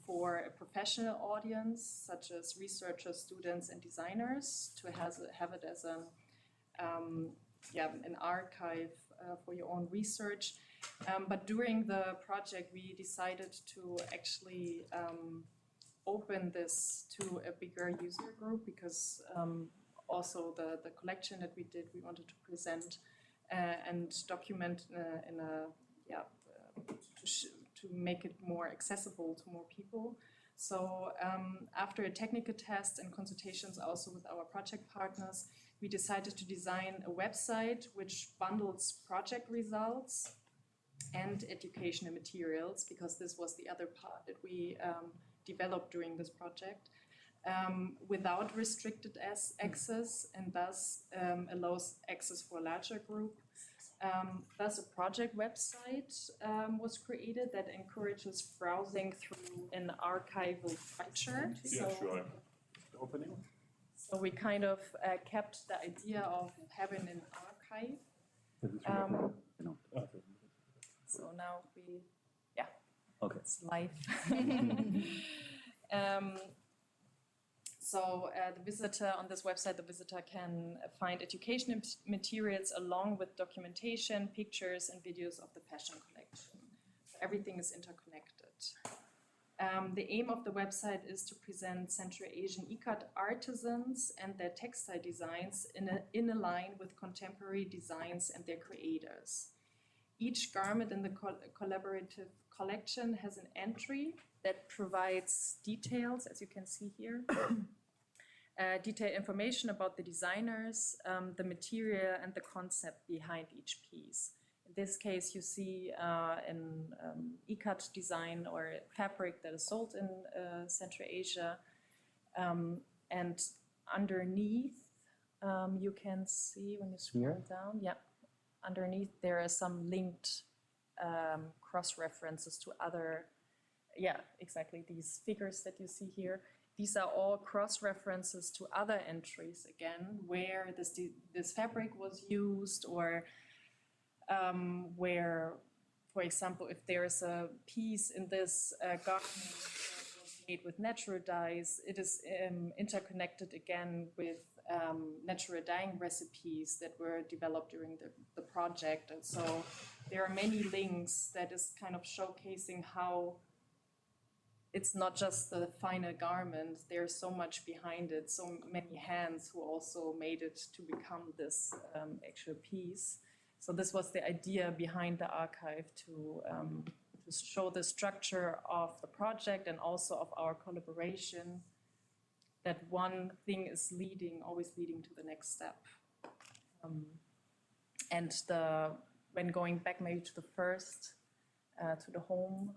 for a professional audience, such as researchers, students, and designers, to have it as an archive for your own research. But during the project, we decided to actually open this to a bigger user group because also the collection that we did, we wanted to present and document to make it more accessible to more people. So after a technical test and consultations also with our project partners, we decided to design a website which bundles project results and educational materials, because this was the other part that we developed during this project, without restricted access, and thus allows access for a larger group. Thus a project website was created that encourages browsing through an archival structure. Opening. So we kind of kept the idea of having an archive. So now it's live. So the visitor on this website, the visitor can find educational materials along with documentation, pictures, and videos of the fashion collection. So everything is interconnected. The aim of the website is to present Central Asian ikat artisans and their textile designs in a line with contemporary designs and their creators. Each garment in the collaborative collection has an entry that provides details, as you can see here, detailed information about the designers, the material, and the concept behind each piece. In this case, you see an ikat design or fabric that is sold in Central Asia. And underneath, you can see when you scroll down, underneath there are some linked cross-references to other, these figures that you see here. These are all cross-references to other entries, again, where this fabric was used, or where, for example, if there's a piece in this garment that was made with natural dyes, it is interconnected again with natural dyeing recipes that were developed during the project. And so there are many links that is kind of showcasing how it's not just the final garment, there's so much behind it, so many hands who also made it to become this actual piece. So this was the idea behind the archive, to show the structure of the project and also of our collaboration, that one thing is always leading to the next step. And when going back maybe to the first, to the home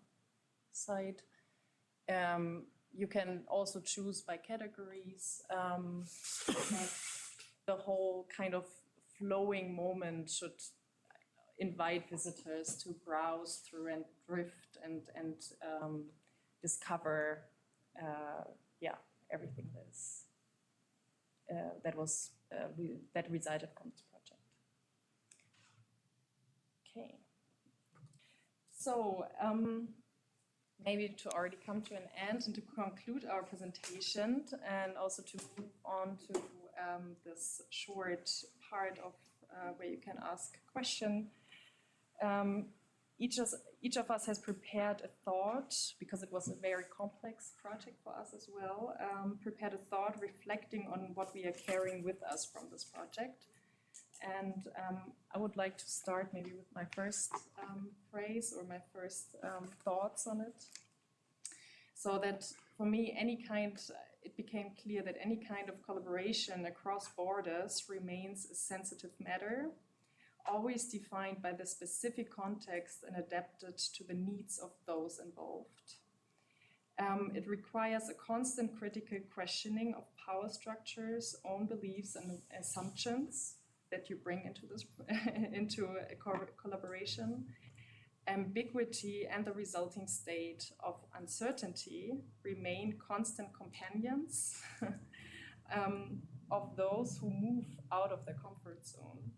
side, you can also choose by categories. The whole kind of flowing moment should invite visitors to browse through and drift and discover everything that resided from this project. Okay, So, maybe to already come to an end and to conclude our presentation and also to move on to this short part of where you can ask a question. Each of us has prepared a thought, because it was a very complex project for us as well, prepared a thought reflecting on what we are carrying with us from this project. And I would like to start maybe with my first phrase or my first thoughts on it. So that for me, it became clear that any kind of collaboration across borders remains a sensitive matter, always defined by the specific context and adapted to the needs of those involved. It requires a constant critical questioning of power structures, own beliefs and assumptions that you bring into this into a collaboration. Ambiguity and the resulting state of uncertainty remain constant companions of those who move out of their comfort zone.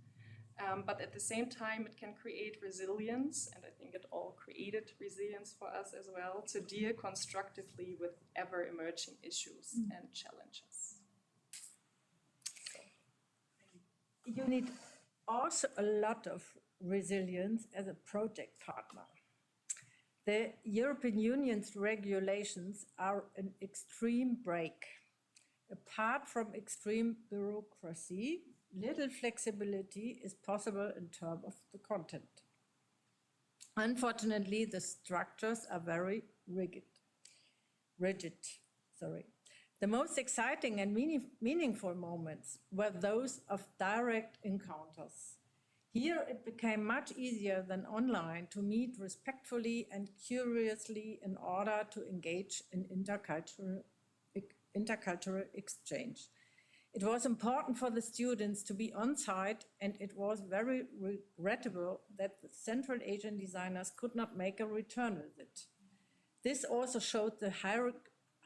But at the same time, it can create resilience, and I think it all created resilience for us as well, to deal constructively with ever-emerging issues and challenges. You need also a lot of resilience as a project partner. The European Union's regulations are an extreme break. Apart from extreme bureaucracy, little flexibility is possible in terms of the content. Unfortunately, the structures are very rigid. The most exciting and meaningful moments were those of direct encounters. Here it became much easier than online to meet respectfully and curiously in order to engage in intercultural exchange. It was important for the students to be on site, and it was very regrettable that the Central Asian designers could not make a return visit. This also showed the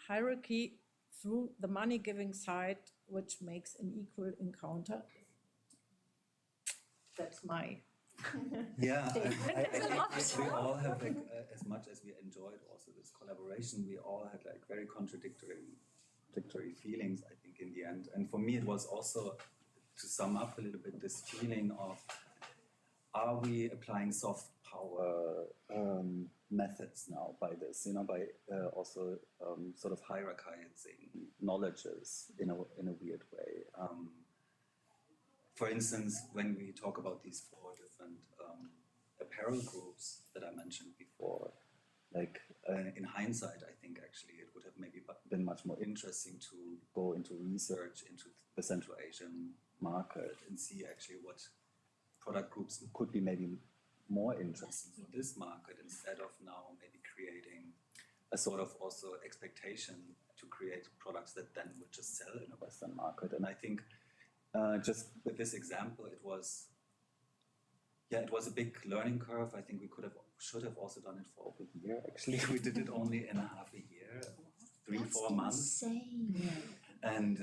hierarchy through the money-giving side, which makes an equal encounter. That's my... Yeah, I think we all have, like, as much as we enjoyed also this collaboration, we all had like very contradictory feelings, I think, in the end. And for me, it was also, to sum up a little bit, this feeling of, are we applying soft power methods now by this, by also sort of hierarchizing knowledges in a weird way. For instance, when we talk about these 4 different apparel groups that I mentioned before, like in hindsight, I think actually it would have maybe been much more interesting to go into research into the Central Asian market and see actually what product groups could be maybe more interesting for this market, instead of now maybe creating a sort of also expectation to create products that then would just sell in a Western market. And I think just with this example, it was a big learning curve. I think we should have also done it for over a year. Actually, we did it only in half a year, 3-4 months. Insane. And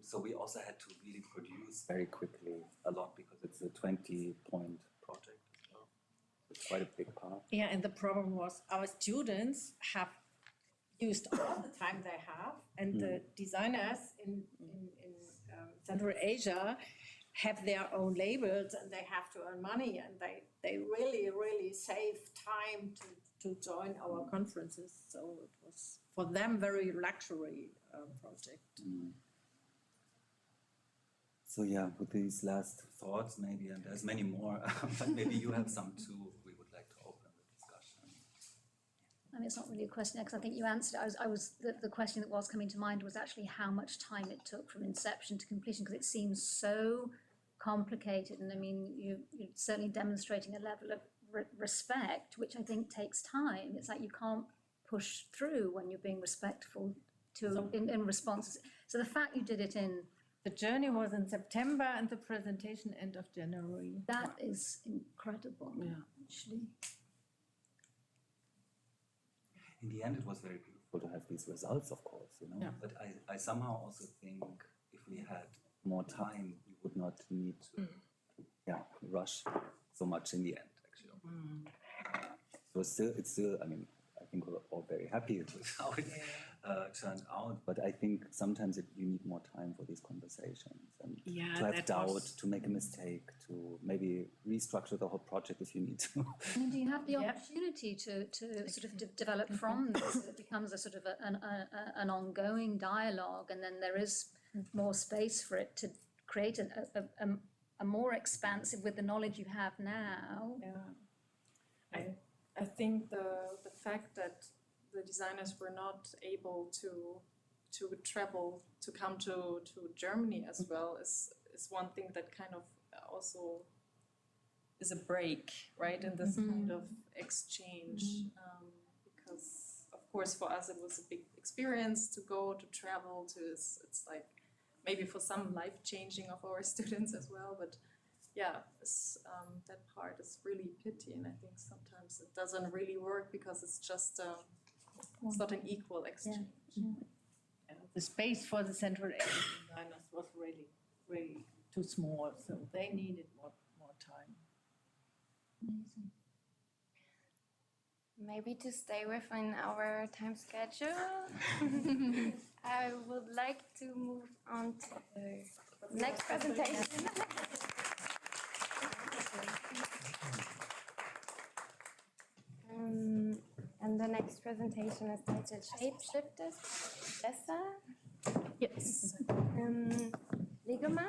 so we also had to really produce very quickly a lot, because it's a 20-point project as well. It's quite a big part. Yeah, and the problem was our students have used all the time they have, and the designers in Central Asia have their own labels, and they have to earn money, and they really save time to join our conferences. So it was for them very luxury project. So yeah, with these last thoughts, maybe, and there's many more, but maybe you have some too. We would like to open the discussion. And it's not really a question, because I think you answered it. The question that was coming to mind was actually how much time it took from inception to completion, because it seems so complicated. And I mean, you're certainly demonstrating a level of respect, which I think takes time. It's like you can't push through when you're being respectful in responses. So the fact you did it in... The journey was in September and the presentation end of January. That is incredible, actually. In the end, it was very beautiful to have these results, of course, Yeah. But I somehow also think if we had more time, we would not need to rush so much in the end, actually. So So it's still, I mean, I think we're all very happy with how it turned out, but I think sometimes you need more time for these conversations and to have doubt, to make a mistake, to maybe restructure the whole project if you need to. I mean, do you have the opportunity to sort of develop from this? It becomes a sort of an ongoing dialogue, and then there is more space for it to create a more expansive with the knowledge you have now. Yeah. I think the fact that the designers were not able to travel, to come to Germany as well is one thing that kind of also is a break, right, in this kind of exchange. Because of course for us it was a big experience to go, to travel, it's like maybe for some life-changing of our students as well, but yeah, that part is really pity, and I think sometimes it doesn't really work because it's just it's not an equal exchange. The space for the Central Asian designers was really, really too small, so they needed more time. Amazing. Maybe to stay within our time schedule, I would like to move on to the next presentation. And the next presentation is titled Shapeshifters. Tessa? Yes. Ligoma?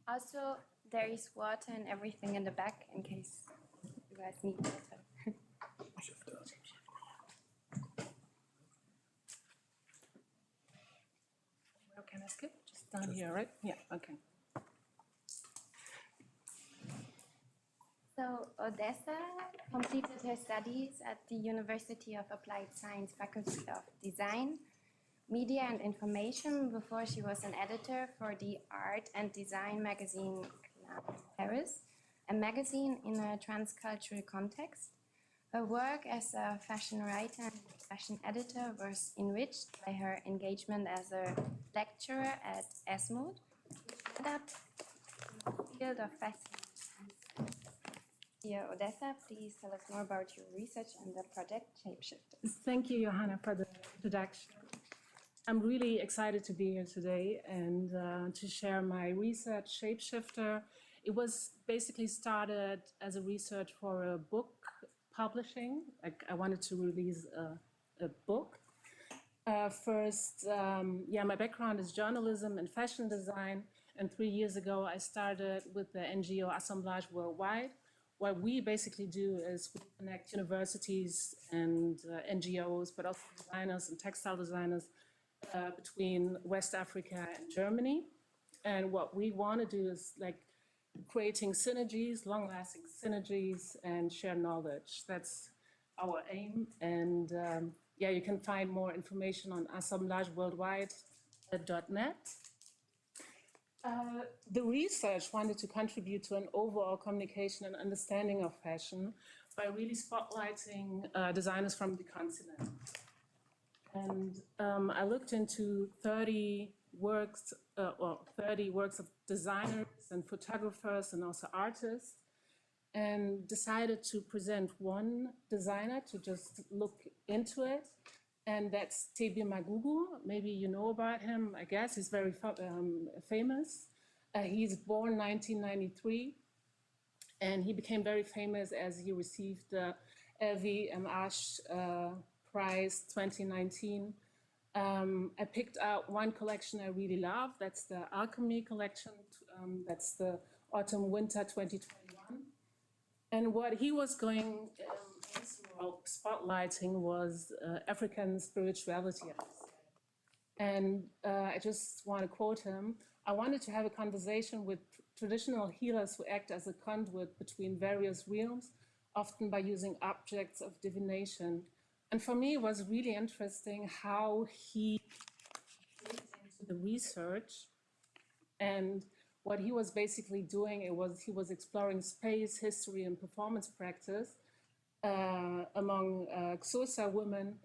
Also, there is water and everything in the back in case you guys need water. Where can I skip? Just down here, right? Yeah, okay. So Odessa completed her studies at the University of Applied Science Faculty of Design, Media and Information before she was an editor for the art and design magazine Paris, a magazine in a transcultural context. Her work as a fashion writer and fashion editor was enriched by her engagement as a lecturer at ESMUD, which led up in the field of fashion. Dear Odessa, please tell us more about your research and the project Shapeshifters. Thank you, Johanna, for the introduction. I'm really excited to be here today and to share my research, Shapeshifter. It was basically started as a research for a book publishing. Like I wanted to release a book. First, my background is journalism and fashion design. And 3 years ago, I started with the NGO Assemblage Worldwide. What we basically do is we connect universities and NGOs, but also designers and textile designers between West Africa and Germany. And what we want to do is like creating synergies, long-lasting synergies, and share knowledge. That's our aim. And you can find more information on assemblageworldwide.net. The research wanted to contribute to an overall communication and understanding of fashion by really spotlighting designers from the continent. And I looked into 30 works of designers and photographers and also artists, and decided to present one designer to just look into it. And that's Tebi Magugu. Maybe you know about him, I guess. He's very famous. He's born 1993, and he became very famous as he received the LVMH Prize 2019. I picked out one collection I really love. That's the Alchemy collection. That's the Autumn-Winter 2021. And what he was going spotlighting was African spirituality. And I just want to quote him. I wanted to have a conversation with traditional healers who act as a conduit between various realms, often by using objects of divination. And for me, it was really interesting how he went into the research. And what he was basically doing, he was exploring space, history, and performance practice among Xhosa women,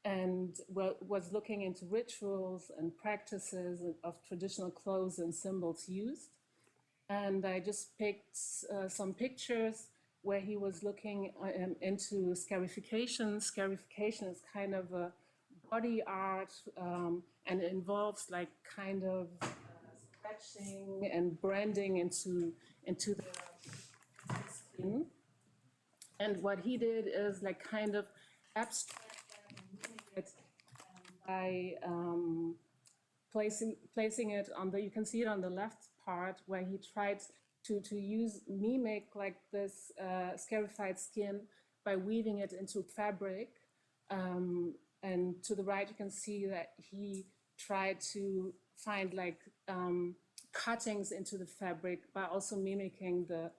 and was looking into rituals and practices of traditional clothes and symbols used. And I just picked some pictures where he was looking into scarification. Scarification is kind of a body art, and it involves like kind of scratching and branding into the skin. And what he did is like kind of abstract that and mimic it by placing it on the, you can see it on the left part where he tried to mimic like this scarified skin by weaving it into fabric. And to the right, you can see that he tried to find like cuttings into the fabric by also mimicking the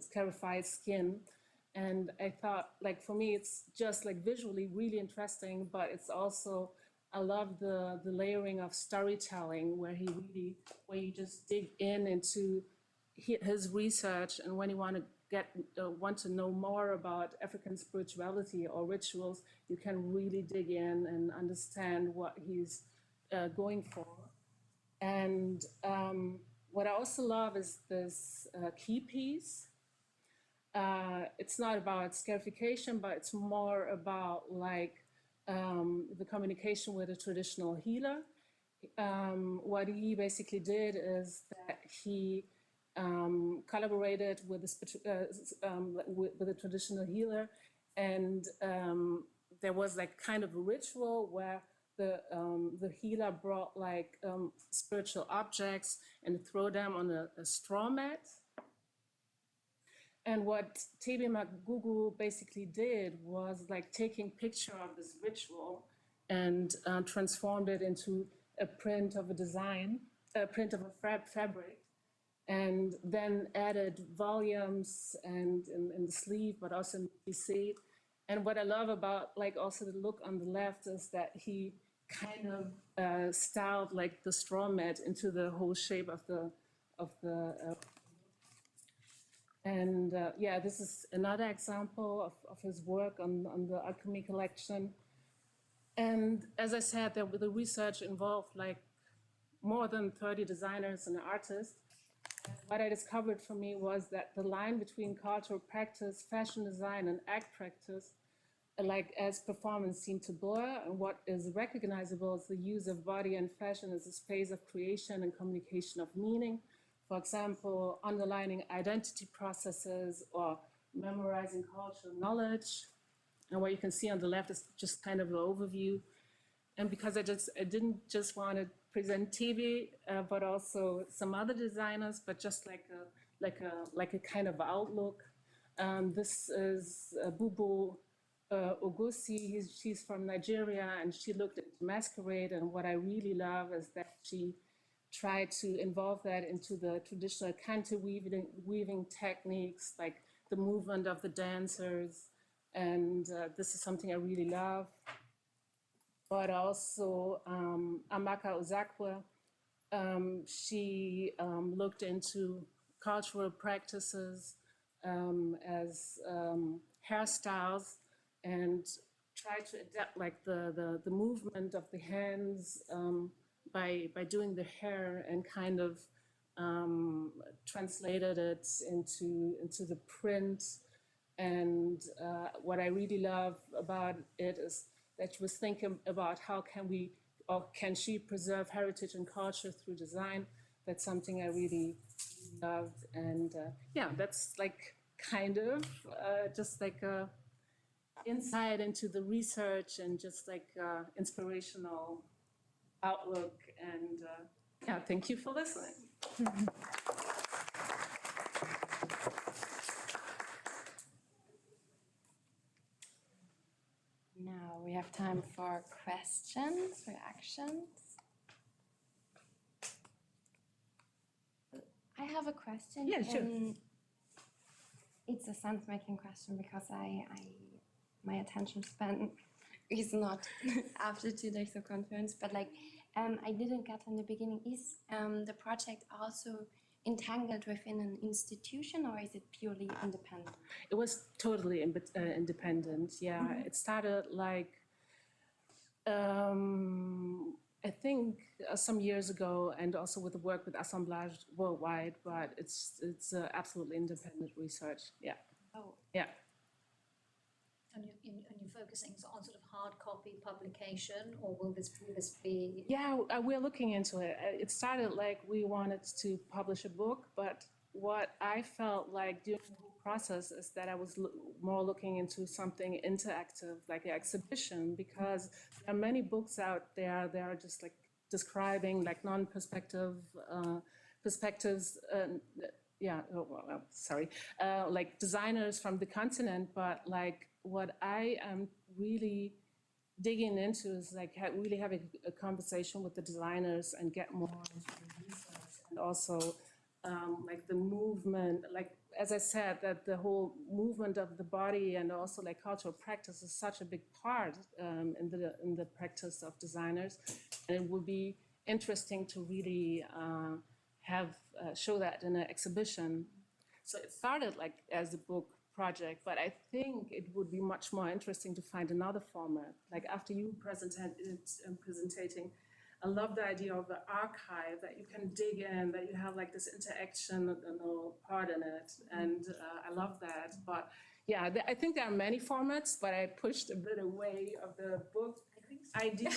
scarified skin. And I thought, like, for me, it's just like visually really interesting, but it's also, I love the layering of storytelling where you just dig into his research, and when you want to know more about African spirituality or rituals, you can really dig in and understand what he's going for. And what I also love is this key piece. It's not about scarification, but it's more about like the communication with a traditional healer. What he basically did is that he collaborated with a traditional healer, and there was like kind of a ritual where the healer brought like spiritual objects and throw them on a straw mat. And what Tebe Magugu basically did was like taking picture of this ritual and transformed it into a print of a design, a print of a fabric, and then added volumes and in the sleeve, but also in the seat. And what I love about like also the look on the left is that he kind of styled like the straw mat into the whole shape of the and yeah, this is another example of his work on the alchemy collection. And as I said, the research involved like more than 30 designers and artists. And what I discovered for me was that the line between cultural practice, fashion design, and act practice, like as performance, seemed to blur. And what is recognizable is the use of body and fashion as a space of creation and communication of meaning. For example, underlining identity processes or memorizing cultural knowledge. And what you can see on the left is just kind of an overview. And because I didn't just want to present TV, but also some other designers, but just like a kind of outlook. This is Bubu Ogusi. She's from Nigeria, and she looked into masquerade. And what I really love is that she tried to involve that into the traditional kante weaving techniques, like the movement of the dancers. And this is something I really love. But also Amaka Ozakwa, she looked into cultural practices as hairstyles and tried to adapt like the movement of the hands by doing the hair, and kind of translated it into the print. And what I really love about it is that she was thinking about how can she preserve heritage and culture through design. That's something I really loved. And yeah, that's like kind of just like a insight into the research and just like inspirational outlook. And yeah, thank you for listening. Now we have time for questions, reactions. I have a question. Yeah, sure. It's a sense-making question because my attention span is not after 2 days of conference, but like I didn't get in the beginning. Is the project also entangled within an institution, or is it purely independent? It was totally independent, yeah. It started like I think some years ago, and also with the work with Assemblage worldwide, but it's absolutely independent research. Yeah. Oh. Yeah. And you're focusing on sort of hard copy publication, or will this be? Yeah, we're looking into it. It started like we wanted to publish a book, but what I felt like during the whole process is that I was more looking into something interactive, like an exhibition, because there are many books out there that are just like describing like non-perspective perspectives. Like designers from the continent, but like what I am really digging into is like really having a conversation with the designers and get more into the research, and also like the movement, like as I said, that the whole movement of the body and also like cultural practice is such a big part in the practice of designers, and it would be interesting to really have show that in an exhibition. So it started like as a book project, but I think it would be much more interesting to find another format. Like after you presenting, I love the idea of the archive, that you can dig in, that you have like this interaction part in it, and I love that. But yeah, I think there are many formats, but I pushed a bit away of the book idea,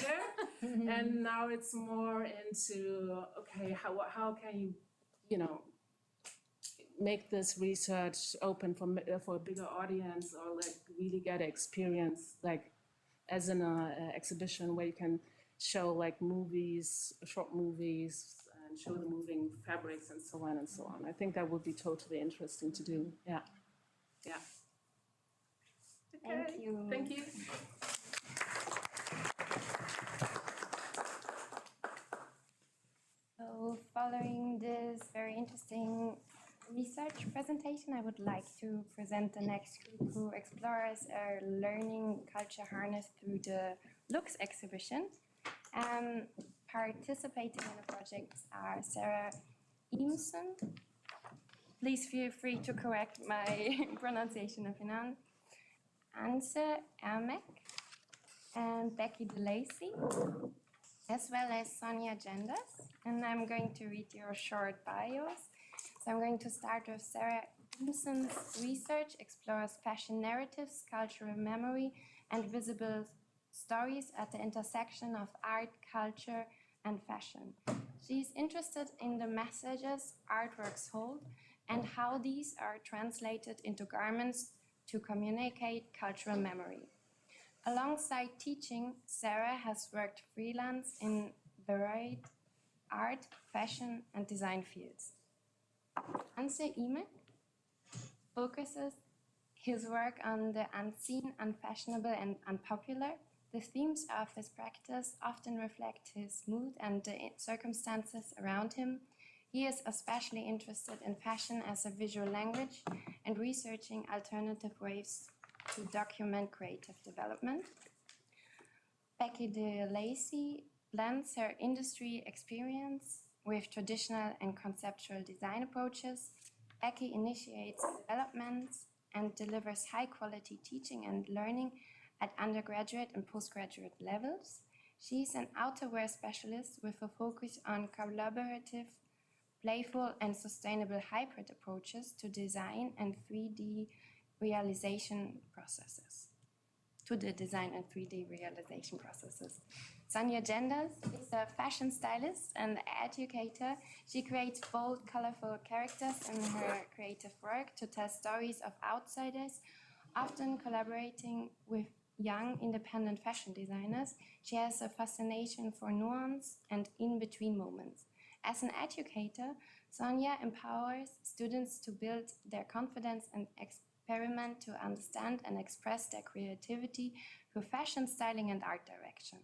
and now it's more into, okay, how can you make this research open for a bigger audience, or like really get experience like as in a exhibition where you can show like movies, short movies, and show the moving fabrics and so on and so on. I think that would be totally interesting to do. Yeah. Yeah. Thank you. Thank you. So following this very interesting research presentation, I would like to present the next group who explores learning culture harness through the Lux exhibition. Participating in the project are Sarah Eamson. Please feel free to correct my pronunciation of your name. Anse Ermek and Becky DeLacy, as well as Sonia Genders. And I'm going to read your short bios. So I'm going to start with Sarah Eamson's research explores fashion narratives, cultural memory, and visible stories at the intersection of art, culture, and fashion. She's interested in the messages artworks hold and how these are translated into garments to communicate cultural memory. Alongside teaching, Sarah has worked freelance in varied art, fashion, and design fields. Anse Imek focuses his work on the unseen, unfashionable, and unpopular. The themes of his practice often reflect his mood and the circumstances around him. He is especially interested in fashion as a visual language and researching alternative ways to document creative development. Becky DeLacy blends her industry experience with traditional and conceptual design approaches. Becky initiates developments and delivers high-quality teaching and learning at undergraduate and postgraduate levels. She's an outerwear specialist with a focus on collaborative, playful, and sustainable hybrid approaches to design and 3D realization processes. Sonia Genders is a fashion stylist and educator. She creates bold, colorful characters in her creative work to tell stories of outsiders, often collaborating with young, independent fashion designers. She has a fascination for nuance and in-between moments. As an educator, Sonia empowers students to build their confidence and experiment to understand and express their creativity through fashion, styling, and art direction.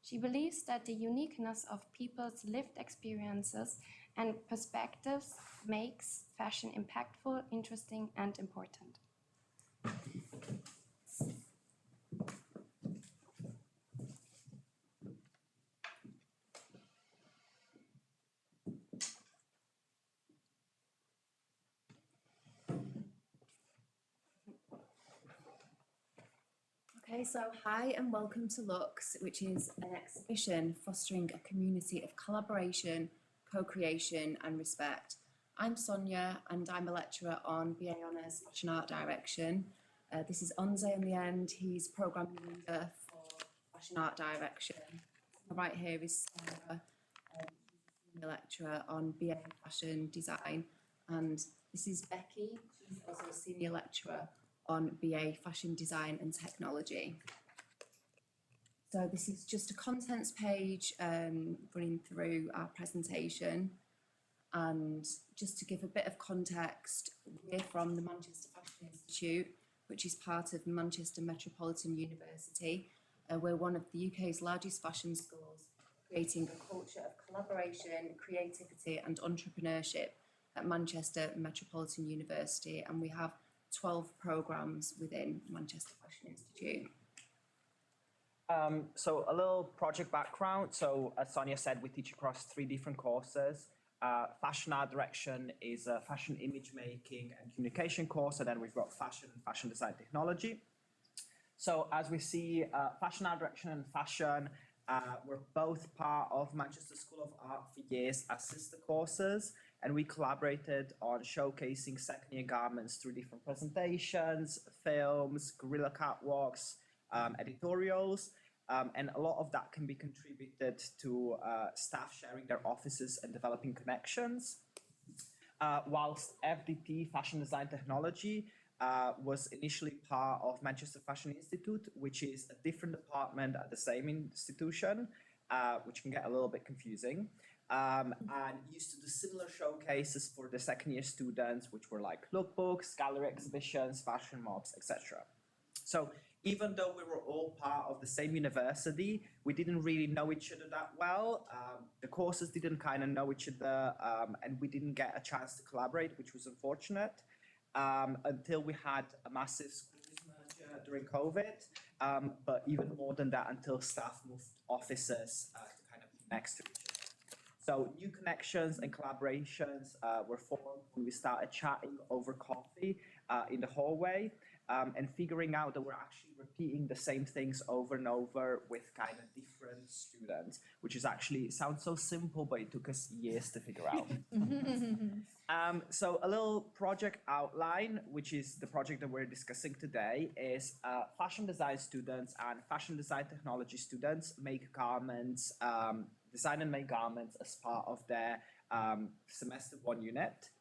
She believes that the uniqueness of people's lived experiences and perspectives makes fashion impactful, interesting, and important. Okay, so hi and welcome to Lux, which is an exhibition fostering a community of collaboration, co-creation and respect. I'm Sonia and I'm a lecturer on BA Honours Fashion Art Direction. This is Onze on the end, he's programme leader for Fashion Art Direction. Right here is Sarah, senior lecturer on BA Fashion Design, and this is Becky, she's also a senior lecturer on BA Fashion Design and Technology. So this is just a contents page running through our presentation, and just to give a bit of context, we're from the Manchester Fashion Institute, which is part of Manchester Metropolitan University. We're one of the UK's largest fashion schools, creating a culture of collaboration, creativity and entrepreneurship at Manchester Metropolitan University, and we have 12 programmes within Manchester Fashion Institute. So a little project background. So as Sonia said, we teach across 3 different courses. Fashion Art Direction is a fashion image making and communication course, and then we've got fashion and fashion design technology. So as we see, Fashion Art Direction and fashion were both part of Manchester School of Art for years as sister courses, and we collaborated on showcasing second-year garments through different presentations, films, guerrilla catwalks, editorials, and a lot of that can be contributed to staff sharing their offices and developing connections. Whilst FDT, Fashion Design Technology, was initially part of Manchester Fashion Institute, which is a different department at the same institution, which can get a little bit confusing. And used to do similar showcases for the second year students, which were like lookbooks, gallery exhibitions, fashion mobs, etc. So even though we were all part of the same university, we didn't really know each other that well. The courses didn't kind of know each other, and we didn't get a chance to collaborate, which was unfortunate, until we had a massive schools merger during COVID. But even more than that, until staff moved offices to kind of next to each other. So new connections and collaborations were formed when we started chatting over coffee in the hallway, and figuring out that we're actually repeating the same things over and over with kind of different students, which is actually sounds so simple, but it took us years to figure out. So a little project outline, which is the project that we're discussing today, is fashion design students and fashion design technology students make garments, design and make garments as part of their semester 1 unit.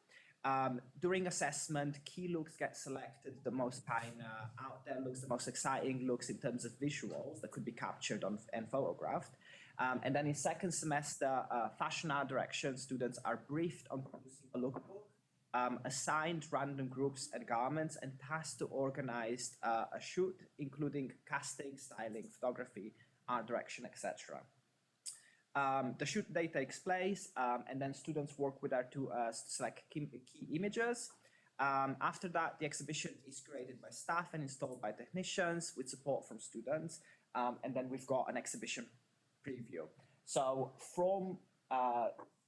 During assessment, key looks get selected, the most kind of out there looks, the most exciting looks in terms of visuals that could be captured on and photographed. And then in second semester, Fashion Art Direction students are briefed on producing a lookbook, assigned random groups and garments, and tasked to organize a shoot, including casting, styling, photography, art direction, etc. The shoot day takes place, and then students work with to select key images. After that, the exhibition is created by staff and installed by technicians with support from students, and then we've got an exhibition preview. So from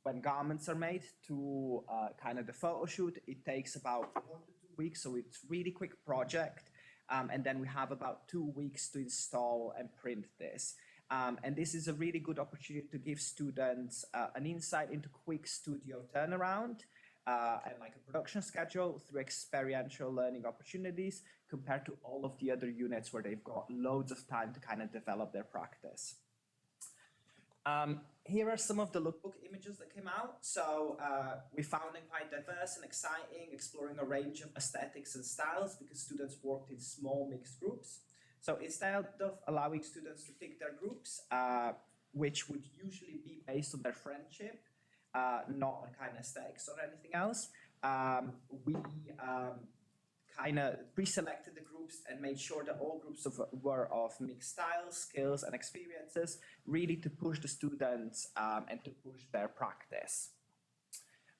when garments are made to kind of the photo shoot, it takes about 1 to 2 weeks, so it's really quick project, and then we have about 2 weeks to install and print this. And this is a really good opportunity to give students an insight into quick studio turnaround and like a production schedule through experiential learning opportunities compared to all of the other units where they've got loads of time to kind of develop their practice. Here are some of the lookbook images that came out. So we found them quite diverse and exciting, exploring a range of aesthetics and styles because students worked in small mixed groups. So instead of allowing students to pick their groups, which would usually be based on their friendship, not on kind of aesthetics or anything else, we kind of pre-selected the groups and made sure that all groups were of mixed styles, skills, and experiences, really to push the students and to push their practice.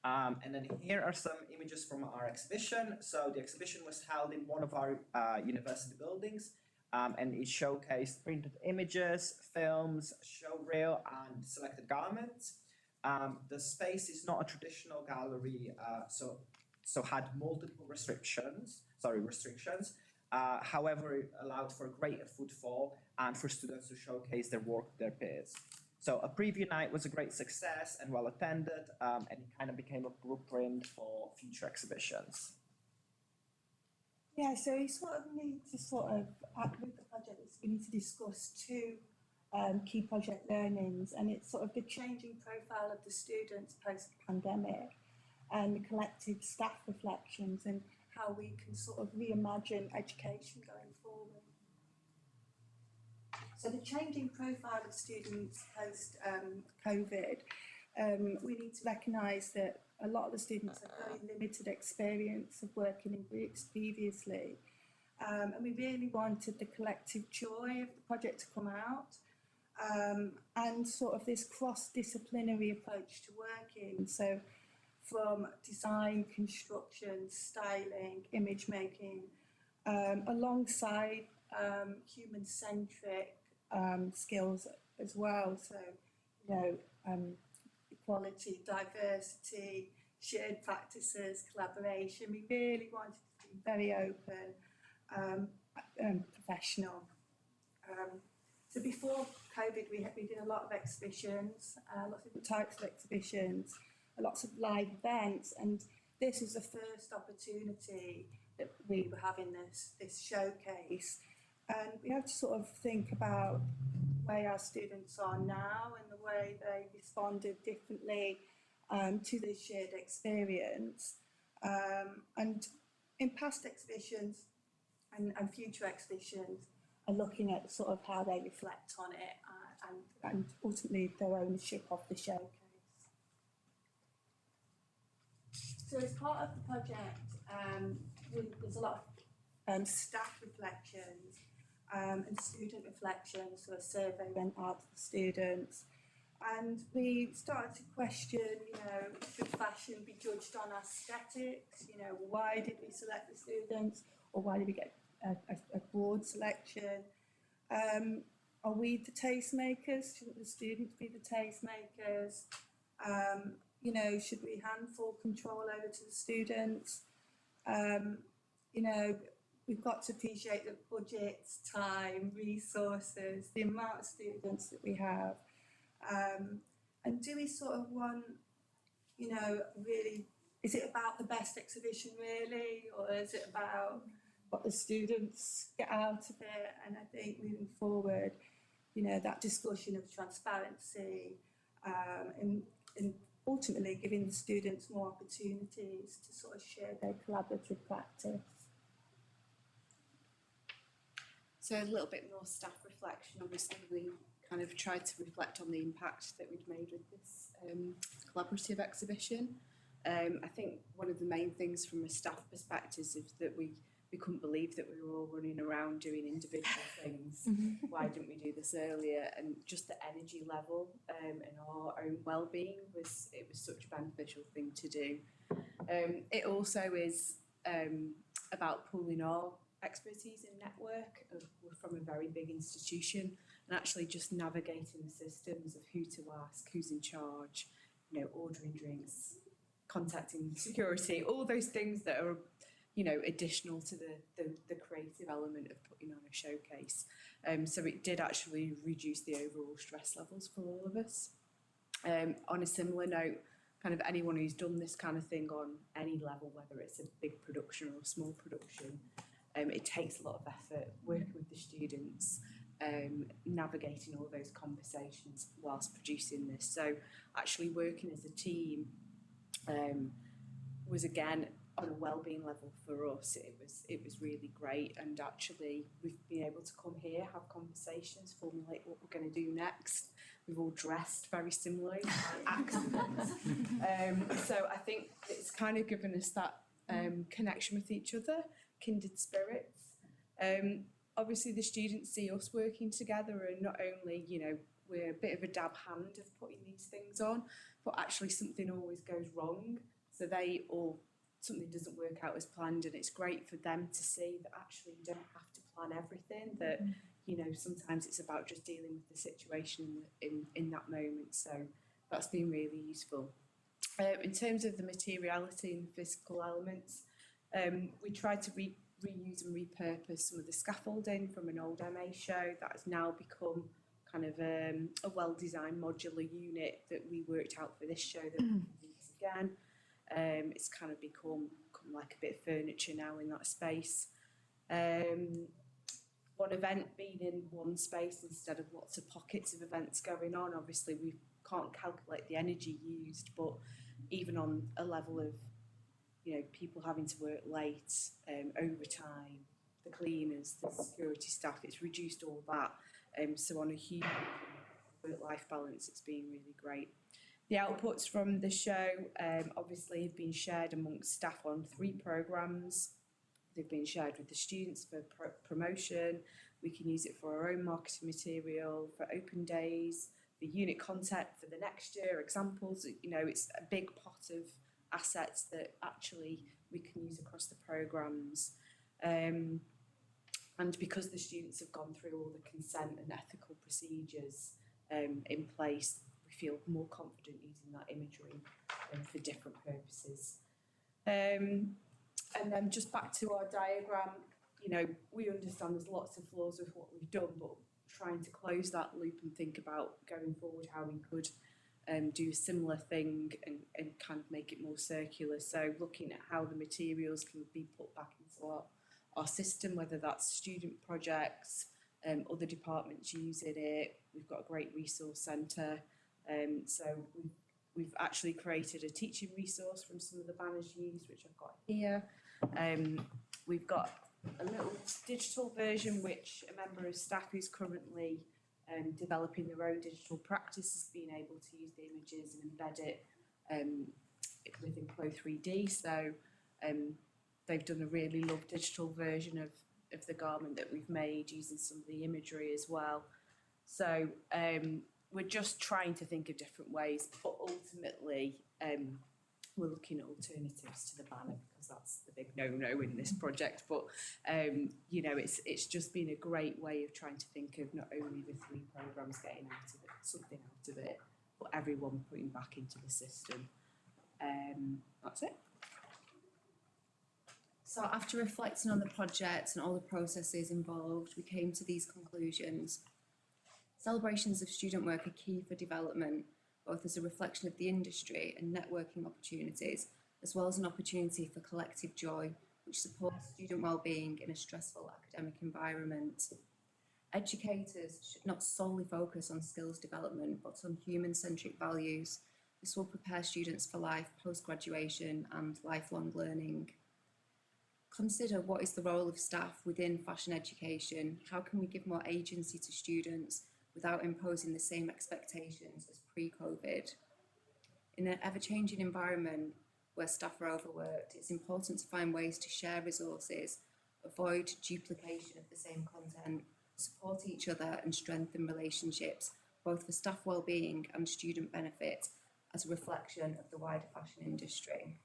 And then here are some images from our exhibition. So the exhibition was held in one of our university buildings. And it showcased printed images, films, showreel, and selected garments. The space is not a traditional gallery, so had multiple restrictions. However, it allowed for greater footfall and for students to showcase their work to their peers. So a preview night was a great success and well attended, and it kind of became a blueprint for future exhibitions. Yeah, so we sort of need to with the project, we need to discuss two key project learnings, and it's sort of the changing profile of the students post-pandemic and the collective staff reflections and how we can sort of reimagine education going forward. So the changing profile of students post-COVID, we need to recognise that a lot of the students have very limited experience of working in groups previously. And we really wanted the collective joy of the project to come out, and sort of this cross-disciplinary approach to working. So from design, construction, styling, image making, alongside human-centric skills as well. So, you know, equality, diversity, shared practices, collaboration. We really wanted to be very open, professional. So before COVID, we did a lot of exhibitions, lots of different types of exhibitions, lots of live events, and this is the first opportunity that we were having this showcase. And we have to sort of think about the way our students are now and the way they responded differently to this shared experience. And in past exhibitions and future exhibitions are looking at sort of how they reflect on it and ultimately their ownership of the showcase. So as part of the project, there's a lot of staff reflections and student reflections. So a survey went out to the students, and we started to question, you know, should fashion be judged on aesthetics? You know, why did we select the students, or why did we get a broad selection? Are we the tastemakers? Shouldn't the students be the tastemakers? You know, should we hand full control over to the students? You know, we've got to appreciate the budgets, time, resources, the amount of students that we have. And do we sort of want, you know, really, is it about the best exhibition really, or is it about what the students get out of it? And I think moving forward, you know, that discussion of transparency and ultimately giving the students more opportunities to sort of share their collaborative practice. So a little bit more staff reflection. Obviously, we kind of tried to reflect on the impact that we'd made with this collaborative exhibition. I think one of the main things from a staff perspective is that we couldn't believe that we were all running around doing individual things. Why didn't we do this earlier? And just the energy level and our own well-being was such a beneficial thing to do. It also is about pooling our expertise and network. We're from a very big institution, and actually just navigating the systems of who to ask, who's in charge, you know, ordering drinks, contacting security, all those things that are, you know, additional to the creative element of putting on a showcase. So it did actually reduce the overall stress levels for all of us. On a similar note, kind of anyone who's done this kind of thing on any level, whether it's a big production or a small production, it takes a lot of effort working with the students, navigating all those conversations whilst producing this. So actually working as a team was, again, on a wellbeing level for us, it was really great. And actually we've been able to come here, have conversations, formulate what we're going to do next. We've all dressed very similarly by accident. So I think it's kind of given us that connection with each other, kindred spirits. Obviously the students see us working together, and not only, you know, we're a bit of a dab hand of putting these things on, but actually something always goes wrong. So something doesn't work out as planned, and it's great for them to see that actually you don't have to plan everything, that, you know, sometimes it's about just dealing with the situation in that moment. So that's been really useful. In terms of the materiality and physical elements, we tried to reuse and repurpose some of the scaffolding from an old MA show that has now become kind of a well-designed modular unit that we worked out for this show that we can use again. It's kind of become like a bit of furniture now in that space. One event being in one space instead of lots of pockets of events going on. Obviously, we can't calculate the energy used, but even on a level of, you know, people having to work late, overtime, the cleaners, the security staff, it's reduced all that. So on a huge work-life balance, it's been really great. The outputs from the show obviously have been shared amongst staff on 3 programmes. They've been shared with the students for promotion. We can use it for our own marketing material, for open days, for unit content for the next year, examples. You know, it's a big pot of assets that actually we can use across the programmes. And because the students have gone through all the consent and ethical procedures in place, we feel more confident using that imagery for different purposes. And then just back to our diagram, you know, we understand there's lots of flaws with what we've done, but trying to close that loop and think about going forward how we could do a similar thing and kind of make it more circular. So looking at how the materials can be put back into our system, whether that's student projects, other departments using it. We've got a great resource centre. So we've actually created a teaching resource from some of the banners used, which I've got here. We've got a little digital version, which a member of staff who's currently developing their own digital practice has been able to use the images and embed it within Pro 3D. So they've done a really lovely digital version of the garment that we've made using some of the imagery as well. So we're just trying to think of different ways, but ultimately we're looking at alternatives to the banner because that's the big no-no in this project. But you know, it's just been a great way of trying to think of not only the 3 programmes getting out of it, something out of it, but everyone putting back into the system. That's it. So after reflecting on the project and all the processes involved, we came to these conclusions. Celebrations of student work are key for development, both as a reflection of the industry and networking opportunities, as well as an opportunity for collective joy, which supports student well-being in a stressful academic environment. Educators should not solely focus on skills development, but on human-centric values. This will prepare students for life post-graduation and lifelong learning. Consider what is the role of staff within fashion education. How can we give more agency to students without imposing the same expectations as pre-COVID? In an ever-changing environment where staff are overworked, it's important to find ways to share resources, avoid duplication of the same content, support each other and strengthen relationships, both for staff well-being and student benefit, as a reflection of the wider fashion industry.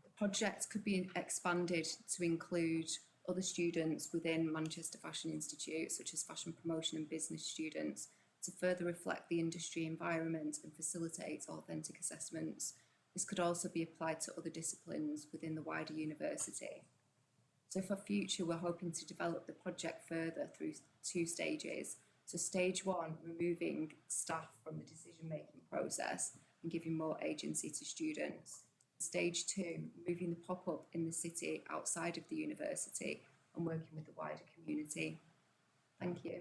The project could be expanded to include other students within Manchester Fashion Institute, such as fashion promotion and business students, to further reflect the industry environment and facilitate authentic assessments. This could also be applied to other disciplines within the wider university. So for future, we're hoping to develop the project further through 2 stages. So stage 1, removing staff from the decision-making process and giving more agency to students. Stage 2, moving the pop-up in the city outside of the university and working with the wider community. Thank you.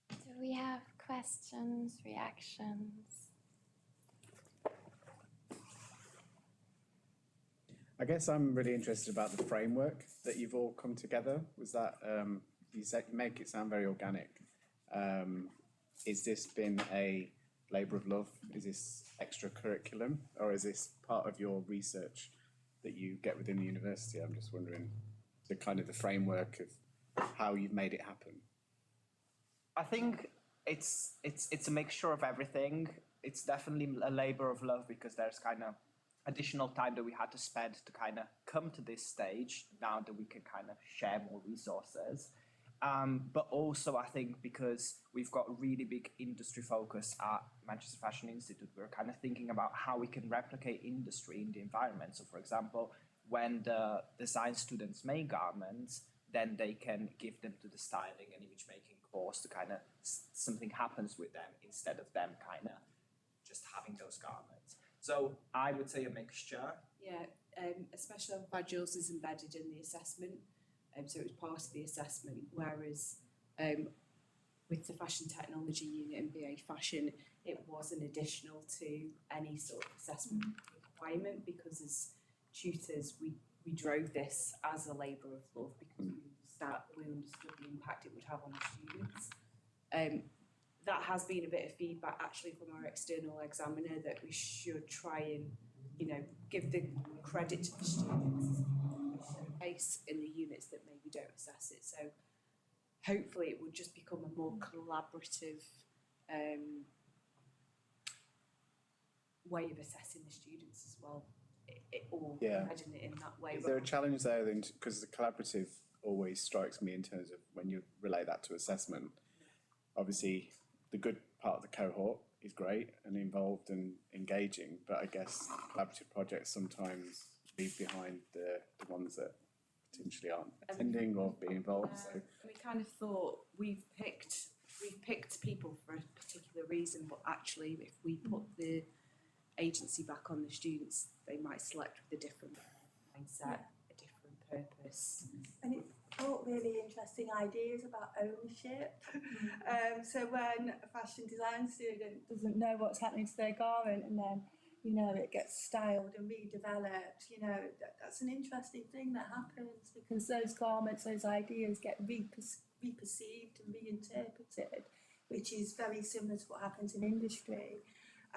Do we have questions, reactions? I guess I'm really interested about the framework that you've all come together. Was that, you said, make it sound very organic. Is this been a labour of love? Is this extra curriculum, or is this part of your research that you get within the university? I'm just wondering the kind of the framework of how you've made it happen. I think it's a mixture of everything. It's definitely a labour of love because there's kind of additional time that we had to spend to kind of come to this stage now that we can kind of share more resources. But also I think because we've got a really big industry focus at Manchester Fashion Institute, we're kind of thinking about how we can replicate industry in the environment. So for example, when the design students make garments, then they can give them to the styling and image making course to kind of something happens with them instead of them kind of just having those garments. So I would say a mixture. Yeah, a special modules is embedded in the assessment, so it was part of the assessment, whereas with the fashion technology unit and BA fashion, it wasn't additional to any sort of assessment requirement, because as tutors we drove this as a labour of love because we understood the impact it would have on the students. That has been a bit of feedback actually from our external examiner, that we should try and, you know, give the credit to the students showcase in the units that maybe don't assess it. So hopefully it would just become a more collaborative way of assessing the students as well. Or imagine it in that way. Is there a challenge there then, because the collaborative always strikes me in terms of when you relate that to assessment? Obviously, the good part of the cohort is great and involved and engaging, but I guess collaborative projects sometimes leave behind the ones that potentially aren't attending or being involved. So we kind of thought we've picked people for a particular reason, but actually if we put the agency back on the students, they might select with a different mindset, a different purpose. And it brought really interesting ideas about ownership. So when a fashion design student doesn't know what's happening to their garment, and then, you know, it gets styled and redeveloped, you know, that's an interesting thing that happens, because those garments, those ideas get reperceived and reinterpreted, which is very similar to what happens in industry.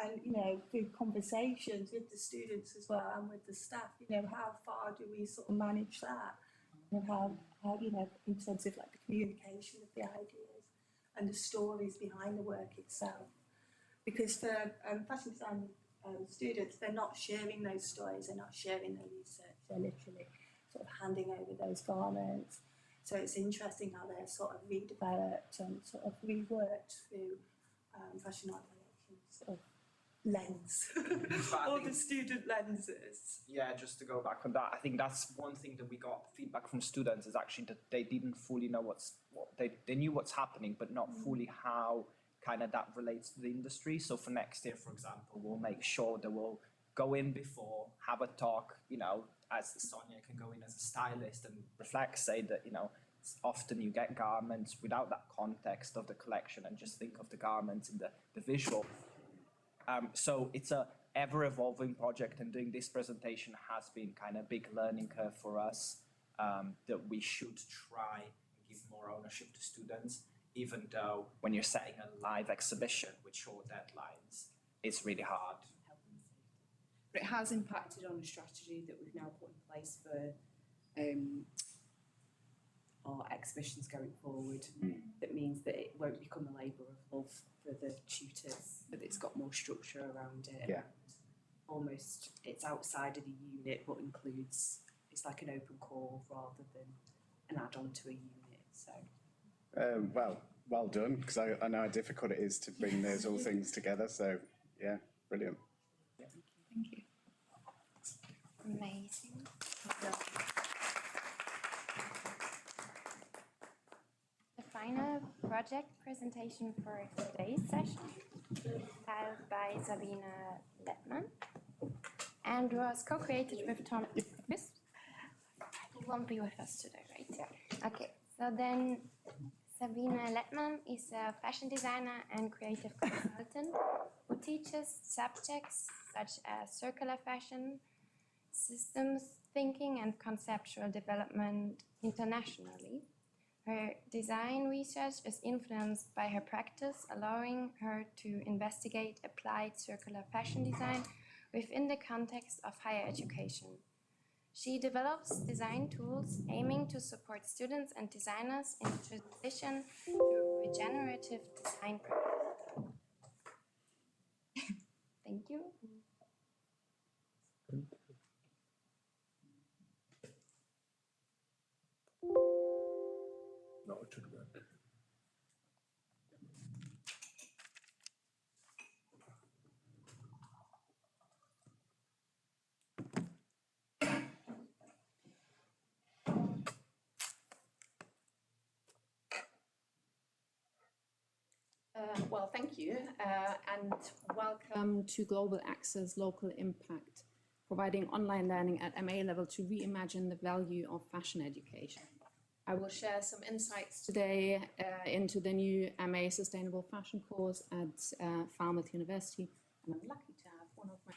And, you know, through conversations with the students as well and with the staff, you know, how far do we sort of manage that? And how you know, in terms of like the communication of the ideas and the stories behind the work itself. Because for fashion design students, they're not sharing those stories, they're not sharing their research, they're literally sort of handing over those garments. So it's interesting how they're sort of redeveloped and sort of reworked through fashion art directions sort of lens, all the student lenses. Yeah, just to go back on that, I think that's one thing that we got feedback from students is actually that they didn't fully know they knew what's happening, but not fully how kind of that relates to the industry. So for next year, for example, we'll make sure that we'll go in before, have a talk, you know, as Sonia can go in as a stylist and reflect, say that, you know, often you get garments without that context of the collection and just think of the garments in the visual. So it's a ever-evolving project, and doing this presentation has been kind of a big learning curve for us, that we should try and give more ownership to students, even though when you're setting a live exhibition with short deadlines, it's really hard. But it has impacted on the strategy that we've now put in place for our exhibitions going forward. That means that it won't become a labour of love for the tutors, but it's got more structure around it. Yeah. Almost, it's outside of the unit, but includes, it's like an open core rather than an add-on to a unit. So. Well done, because I know how difficult it is to bring those all things together. So yeah, brilliant. Thank you. Amazing. The final project presentation for today's session is held by Sabine Lettmann and was co-created with Tom Chris. He won't be with us today, right? Yeah. Okay, so then Sabine Lettmann is a fashion designer and creative consultant who teaches subjects such as circular fashion, systems thinking and conceptual development internationally. Her design research is influenced by her practice, allowing her to investigate applied circular fashion design within the context of higher education. She develops design tools aiming to support students and designers in transition to regenerative design practices. Thank you. No, it should go. Well, thank you, and welcome to Global Access Local Impact, providing online learning at MA level to reimagine the value of fashion education. I will share some insights today into the new MA Sustainable Fashion course at Falmouth University, and I'm lucky to have one of my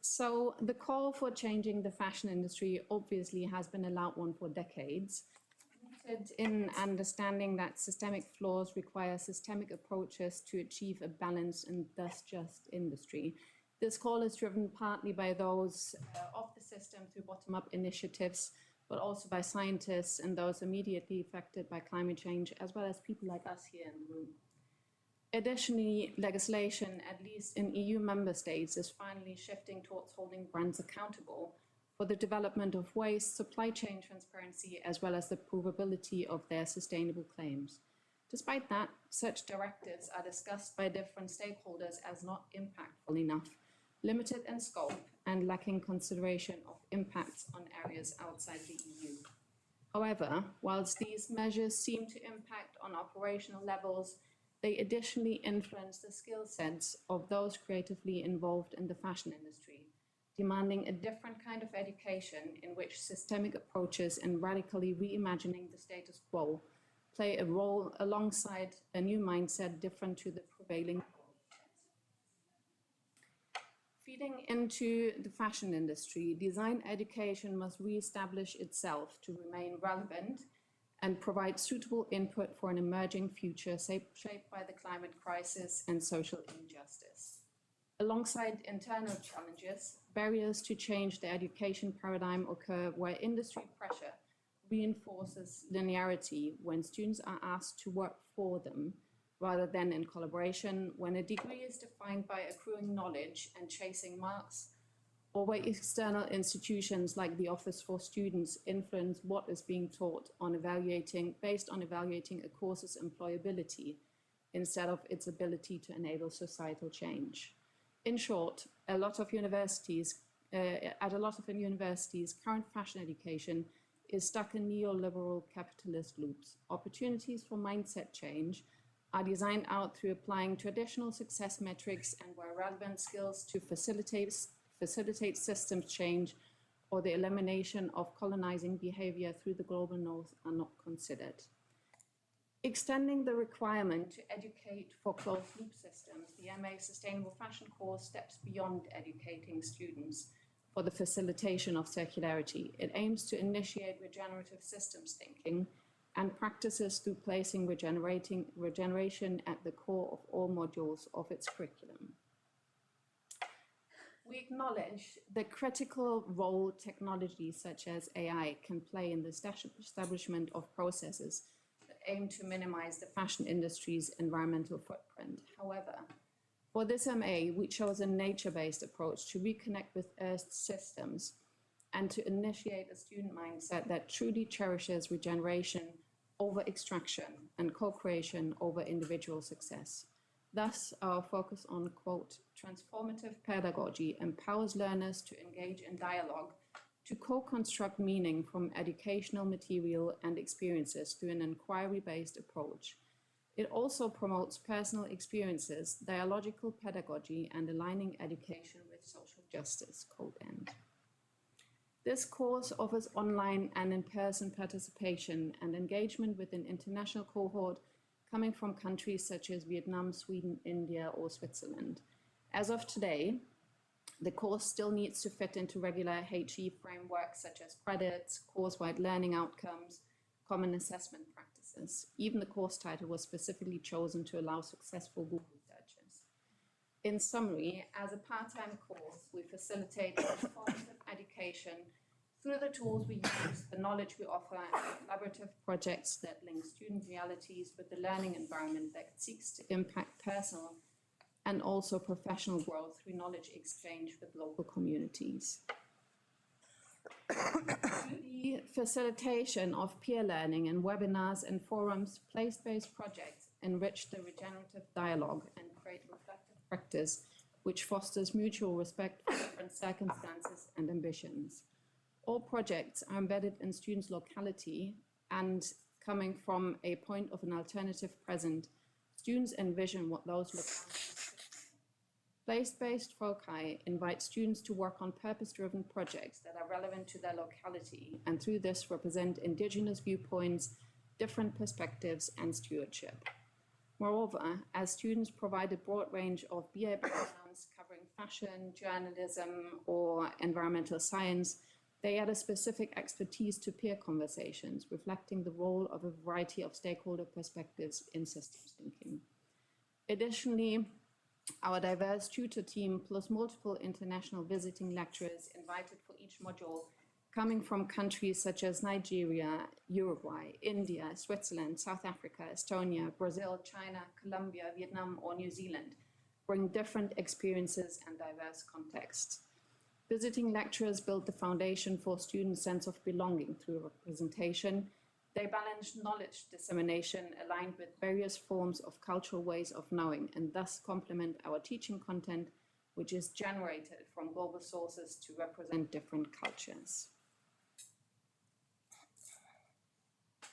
So the call for changing the fashion industry obviously has been a loud one for decades, rooted in understanding that systemic flaws require systemic approaches to achieve a balanced and thus just industry. This call is driven partly by those of the system through bottom-up initiatives, but also by scientists and those immediately affected by climate change, as well as people like us here in the room. Additionally, legislation, at least in EU member states, is finally shifting towards holding brands accountable for the development of waste, supply chain transparency, as well as the provability of their sustainable claims. Despite that, such directives are discussed by different stakeholders as not impactful enough, limited in scope, and lacking consideration of impacts on areas outside the EU. However, whilst these measures seem to impact on operational levels, they additionally influence the skill sets of those creatively involved in the fashion industry, demanding a different kind of education in which systemic approaches and radically reimagining the status quo play a role alongside a new mindset different to the prevailing. Feeding into the fashion industry, design education must re-establish itself to remain relevant and provide suitable input for an emerging future shaped by the climate crisis and social injustice. Alongside internal challenges, barriers to change the education paradigm occur where industry pressure reinforces linearity when students are asked to work for them, rather than in collaboration, when a degree is defined by accruing knowledge and chasing marks, or where external institutions like the Office for Students influence what is being taught based on evaluating a course's employability instead of its ability to enable societal change. In short, at a lot of universities, current fashion education is stuck in neoliberal capitalist loops. Opportunities for mindset change are designed out through applying traditional success metrics and where relevant skills to facilitate systems change or the elimination of colonizing behavior through the global north are not considered. Extending the requirement to educate for closed-loop systems, the MA Sustainable Fashion course steps beyond educating students for the facilitation of circularity. It aims to initiate regenerative systems thinking and practices through placing regeneration at the core of all modules of its curriculum. We acknowledge the critical role technologies such as AI can play in the establishment of processes that aim to minimize the fashion industry's environmental footprint. However, for this MA, we chose a nature-based approach to reconnect with Earth's systems and to initiate a student mindset that truly cherishes regeneration over extraction and co-creation over individual success. Thus, our focus on, quote, transformative pedagogy empowers learners to engage in dialogue, to co-construct meaning from educational material and experiences through an inquiry-based approach. It also promotes personal experiences, dialogical pedagogy, and aligning education with social justice, quote end. This course offers online and in-person participation and engagement with an international cohort coming from countries such as Vietnam, Sweden, India, or Switzerland. As of today, the course still needs to fit into regular HE frameworks such as credits, course-wide learning outcomes, common assessment practices. Even the course title was specifically chosen to allow successful Google searches. In summary, as a part-time course, we facilitate transformative education through the tools we use, the knowledge we offer, and collaborative projects that link student realities with the learning environment that seeks to impact personal and also professional growth through knowledge exchange with local communities. Through the facilitation of peer learning and webinars and forums, place-based projects enrich the regenerative dialogue and create reflective practice, which fosters mutual respect for different circumstances and ambitions. All projects are embedded in students' locality and coming from a point of an alternative present, students envision what those look like. Place-based foci invite students to work on purpose-driven projects that are relevant to their locality, and through this represent Indigenous viewpoints, different perspectives, and stewardship. Moreover, as students provide a broad range of BA backgrounds covering fashion, journalism, or environmental science, they add a specific expertise to peer conversations, reflecting the role of a variety of stakeholder perspectives in systems thinking. Additionally, our diverse tutor team, plus multiple international visiting lecturers invited for each module, coming from countries such as Nigeria, Uruguay, India, Switzerland, South Africa, Estonia, Brazil, China, Colombia, Vietnam, or New Zealand, bring different experiences and diverse contexts. Visiting lecturers build the foundation for students' sense of belonging through representation. They balance knowledge dissemination aligned with various forms of cultural ways of knowing, and thus complement our teaching content, which is generated from global sources to represent different cultures.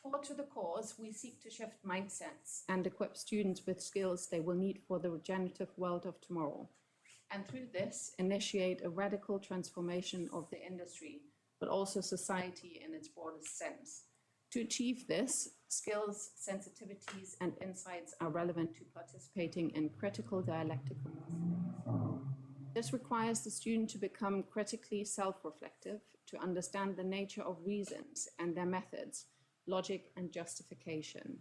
Core to the course, we seek to shift mindsets and equip students with skills they will need for the regenerative world of tomorrow. And through this, initiate a radical transformation of the industry, but also society in its broadest sense. To achieve this, skills, sensitivities, and insights are relevant to participating in critical dialectical. This requires the student to become critically self-reflective, to understand the nature of reasons and their methods, logic and justification,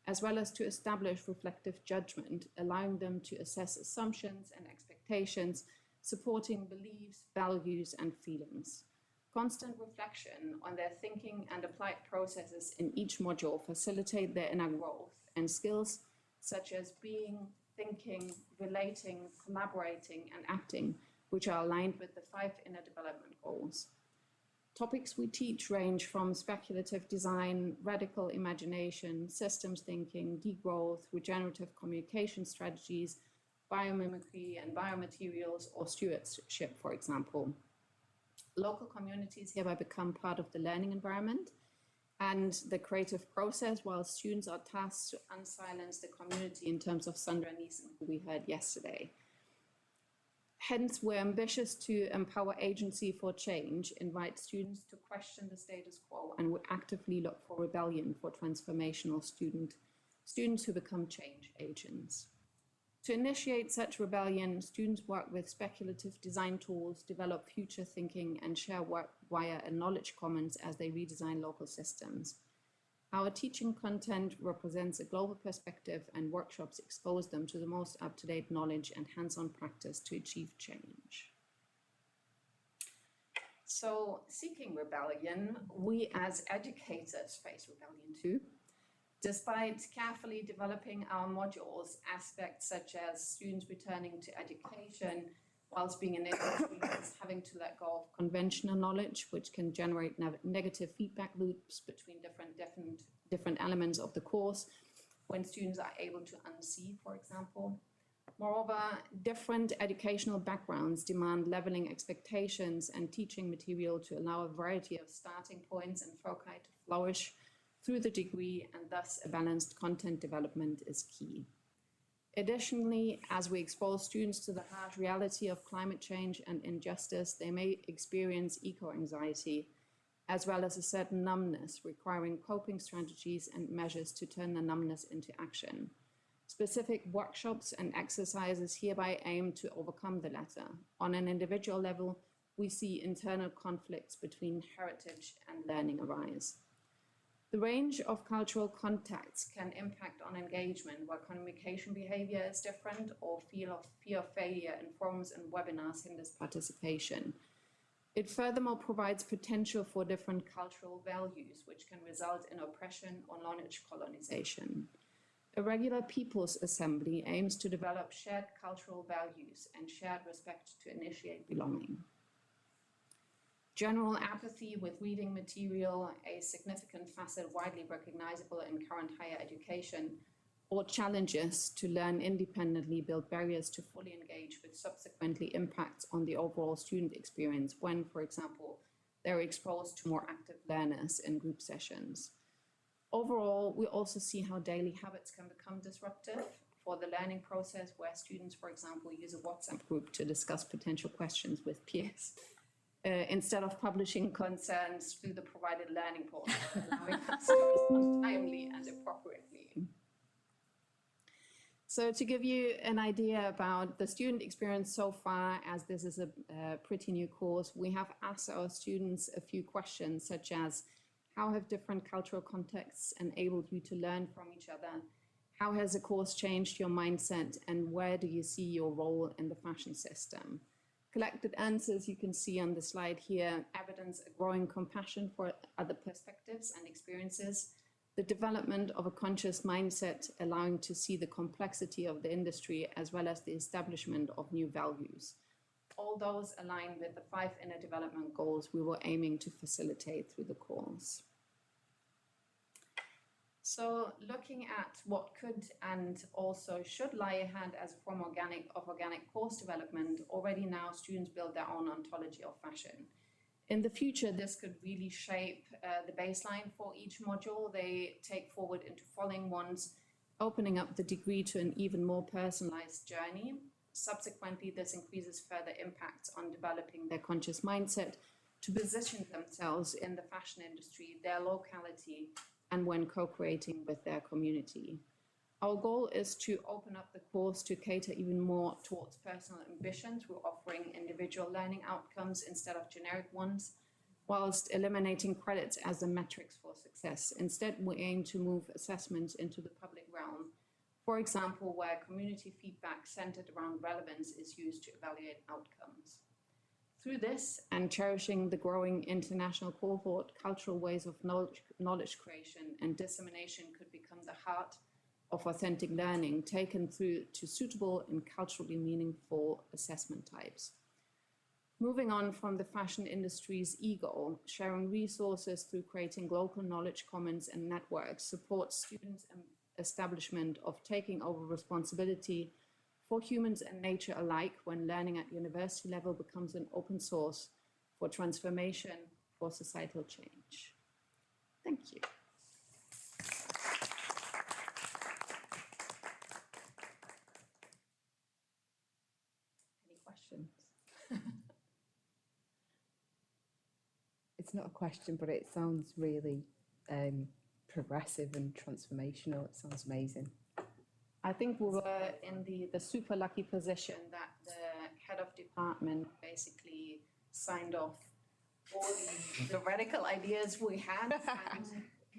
as well as to establish reflective judgment, allowing them to assess assumptions and expectations, supporting beliefs, values, and feelings. Constant reflection on their thinking and applied processes in each module facilitate their inner growth, and skills such as being, thinking, relating, collaborating, and acting, which are aligned with the 5 inner development goals. Topics we teach range from speculative design, radical imagination, systems thinking, degrowth, regenerative communication strategies, biomimicry and biomaterials, or stewardship, for example. Local communities hereby become part of the learning environment and the creative process, while students are tasked to unsilence the community in terms of Sandra Niesen, who we heard yesterday. Hence, we're ambitious to empower agency for change, invite students to question the status quo, and we actively look for rebellion for transformational students who become change agents. To initiate such rebellion, students work with speculative design tools, develop future thinking, and share work via a knowledge commons as they redesign local systems. Our teaching content represents a global perspective, and workshops expose them to the most up-to-date knowledge and hands-on practice to achieve change. So, seeking rebellion, we as educators face rebellion too. Despite carefully developing our modules, aspects such as students returning to education whilst being in industries, having to let go of conventional knowledge, which can generate negative feedback loops between different elements of the course when students are able to unsee, for example. Moreover, different educational backgrounds demand leveling expectations and teaching material to allow a variety of starting points and foci to flourish through the degree, and thus a balanced content development is key. Additionally, as we expose students to the harsh reality of climate change and injustice, they may experience eco-anxiety, as well as a certain numbness, requiring coping strategies and measures to turn the numbness into action. Specific workshops and exercises hereby aim to overcome the latter. On an individual level, we see internal conflicts between heritage and learning arise. The range of cultural contacts can impact on engagement, where communication behavior is different, or fear of failure in forums and webinars hinders participation. It furthermore provides potential for different cultural values, which can result in oppression or knowledge colonization. A regular people's assembly aims to develop shared cultural values and shared respect to initiate belonging. General apathy with reading material, a significant facet widely recognizable in current higher education, or challenges to learn independently build barriers to fully engage, which subsequently impacts on the overall student experience when, for example, they're exposed to more active learners in group sessions. Overall, we also see how daily habits can become disruptive for the learning process, where students, for example, use a WhatsApp group to discuss potential questions with peers, instead of publishing concerns through the provided learning portal, allowing us to respond timely and appropriately. So to give you an idea about the student experience so far, as this is a pretty new course, we have asked our students a few questions, such as, how have different cultural contexts enabled you to learn from each other? How has the course changed your mindset, and where do you see your role in the fashion system? Collected answers you can see on the slide here evidence a growing compassion for other perspectives and experiences, the development of a conscious mindset allowing to see the complexity of the industry, as well as the establishment of new values. All those align with the 5 inner development goals we were aiming to facilitate through the course. So looking at what could and also should lie ahead as a form of organic course development, already now students build their own ontology of fashion. In the future, this could really shape the baseline for each module they take forward into following ones, opening up the degree to an even more personalized journey. Subsequently, this increases further impacts on developing their conscious mindset to position themselves in the fashion industry, their locality, and when co-creating with their community. Our goal is to open up the course to cater even more towards personal ambition through offering individual learning outcomes instead of generic ones, whilst eliminating credits as the metrics for success. Instead, we aim to move assessments into the public realm, for example, where community feedback centered around relevance is used to evaluate outcomes. Through this, and cherishing the growing international cohort, cultural ways of knowledge creation and dissemination could become the heart of authentic learning, taken through to suitable and culturally meaningful assessment types. Moving on from the fashion industry's ego, sharing resources through creating local knowledge commons and networks supports students' establishment of taking over responsibility for humans and nature alike when learning at university level becomes an open source for transformation for societal change. Thank you. Any questions? It's not a question, but it sounds really progressive and transformational. It sounds amazing. I think we were in the super lucky position that the head of department basically signed off all the radical ideas we had,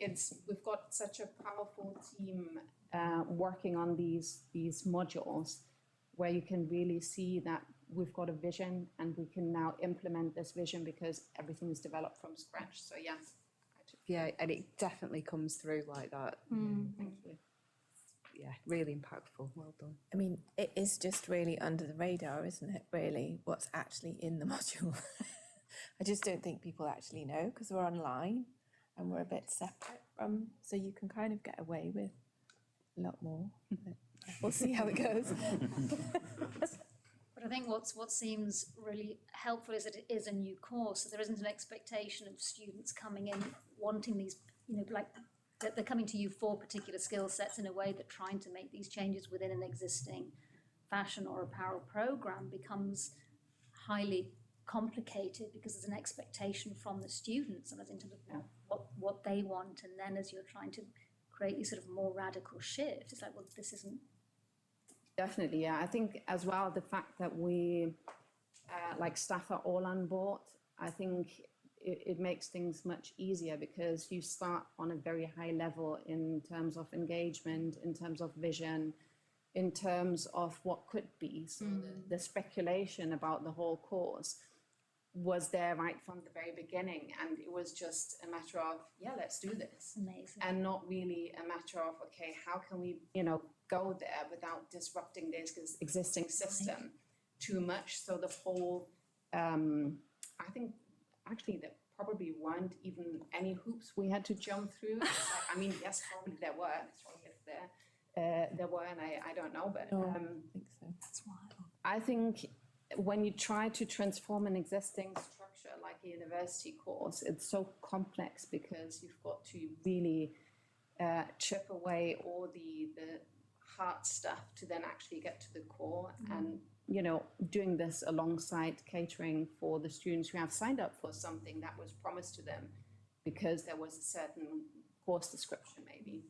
and we've got such a powerful team working on these modules where you can really see that we've got a vision and we can now implement this vision because everything is developed from scratch. So yeah. Yeah, and it definitely comes through like that. Thank you. Yeah, really impactful. Well done. I mean, it is just really under the radar, isn't it, really, what's actually in the module? I just don't think people actually know because we're online and we're a bit separate from, so you can kind of get away with a lot more. We'll see how it goes. But I think what seems really helpful is that it is a new course, so there isn't an expectation of students coming in wanting these, like that they're coming to you for particular skill sets in a way that trying to make these changes within an existing fashion or apparel program becomes highly complicated because there's an expectation from the students and in terms of what they want, and then as you're trying to create these sort of more radical shifts, it's like, well, this isn't. Definitely, yeah. I think as well the fact that we, like staff are all on board, I think it makes things much easier because you start on a very high level in terms of engagement, in terms of vision, in terms of what could be. So the speculation about the whole course was there right from the very beginning, and it was just a matter of, yeah, let's do this. Amazing. And not really a matter of, okay, how can we, go there without disrupting this existing system too much. So the whole, I think actually there probably weren't even any hoops we had to jump through. I mean, yes, probably there were. Sorry if there were, and I don't know, but I think so. That's wild. I think when you try to transform an existing structure like a university course, it's so complex because you've got to really chip away all the hard stuff to then actually get to the core. And doing this alongside catering for the students who have signed up for something that was promised to them because there was a certain course description maybe.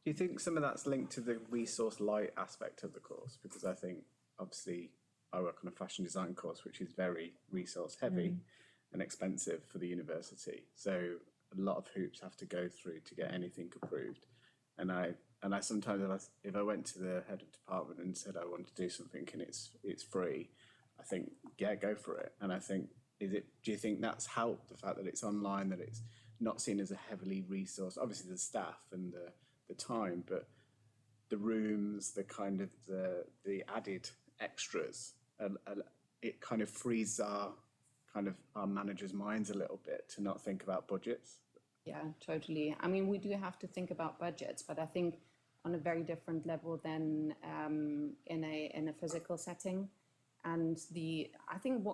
Do you think some of that's linked to the resource light aspect of the course? Because I think, obviously, I work on a fashion design course, which is very resource heavy and expensive for the university. So a lot of hoops have to go through to get anything approved. And I sometimes, if I went to the head of department and said I want to do something and it's free, I think, yeah, go for it. And I think, do you think that's helped, the fact that it's online, that it's not seen as a heavily resource, obviously the staff and the time, but the rooms, the kind of the added extras, it kind of frees our managers' minds a little bit to not think about budgets. Yeah, totally. I mean, we do have to think about budgets, but I think on a very different level than in a physical setting. And I think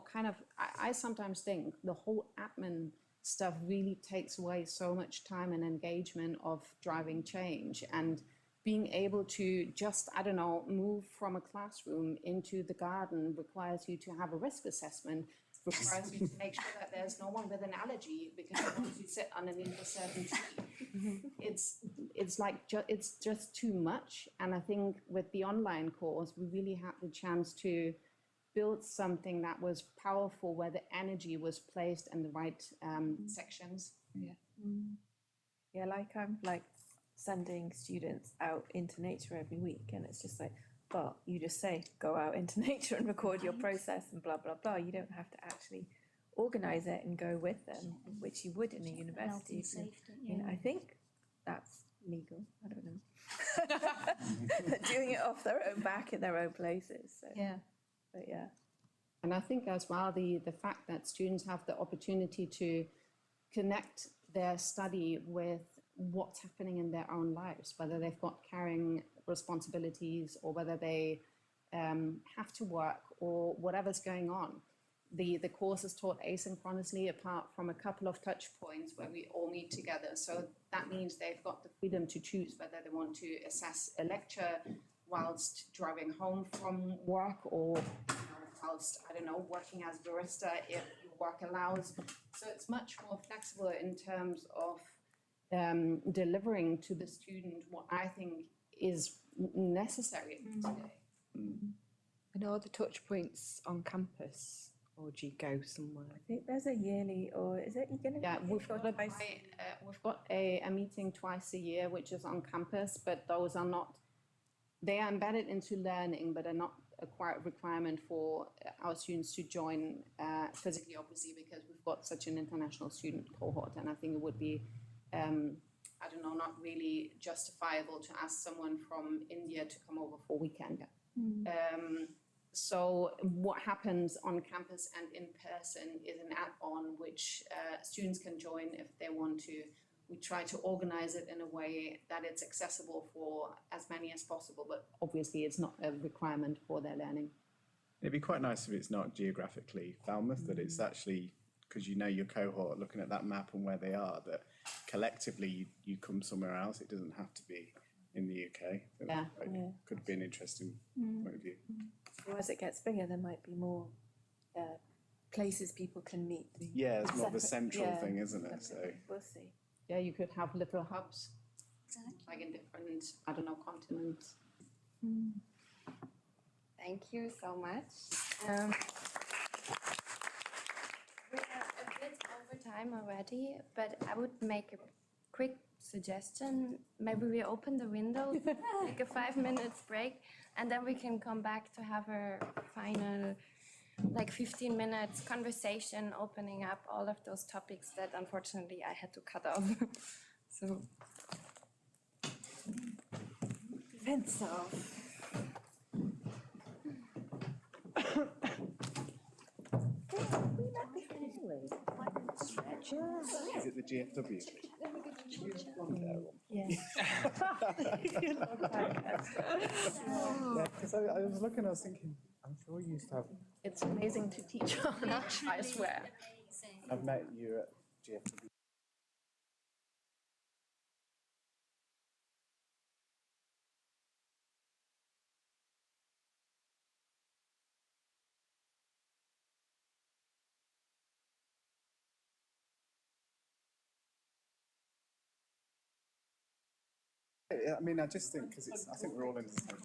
I sometimes think the whole admin stuff really takes away so much time and engagement of driving change, and being able to just, I don't know, move from a classroom into the garden requires you to have a risk assessment, requires you to make sure that there's no one with an allergy because you want to sit underneath a certain tree. It's like, it's just too much. And I think with the online course, we really had the chance to build something that was powerful, where the energy was placed in the right sections. Yeah. Yeah, like I'm like sending students out into nature every week, and it's just like, but you just say, go out into nature and record your process and blah, blah, blah. You don't have to actually organise it and go with them, which you would in a university. I think that's legal. I don't know. Doing it off their own back in their own places. So. Yeah. But yeah. And I think as well, the fact that students have the opportunity to connect their study with what's happening in their own lives, whether they've got carrying responsibilities or whether they have to work or whatever's going on. The course is taught asynchronously, apart from a couple of touch points where we all meet together. So that means they've got the freedom to choose whether they want to assess a lecture whilst driving home from work, or whilst, I don't know, working as barista if your work allows. So it's much more flexible in terms of delivering to the student what I think is necessary today. And are the touch points on campus, or do you go somewhere? I think there's a yearly, or is it? We've got a meeting twice a year, which is on campus, but those are not. They are embedded into learning, but are not a requirement for our students to join physically, obviously, because we've got such an international student cohort, and I think it would be, I don't know, not really justifiable to ask someone from India to come over for a weekend. So what happens on campus and in person is an add-on which students can join if they want to. We try to organize it in a way that it's accessible for as many as possible, but obviously it's not a requirement for their learning. It'd be quite nice if it's not geographically Falmouth, that it's actually, because you know your cohort, looking at that map and where they are, that collectively you come somewhere else. It doesn't have to be in the UK. Could be an interesting point of view. So as it gets bigger, there might be more places people can meet. Yeah, it's more of a central thing, isn't it? So we'll see. Yeah, you could have little hubs, like in different, I don't know, continents. Thank you so much. We're a bit over time already, but I would make a quick suggestion. Maybe we open the window, take a 5 minutes break, and then we can come back to have a final 15 minutes conversation, opening up all of those topics that unfortunately I had to cut off. So, fence off. is it the GFW? Yes. Because I was looking, I was thinking, I'm sure you used to have. It's amazing to teach on, I swear. I've met you at GFW. I mean, I just think, because I think we're all in the same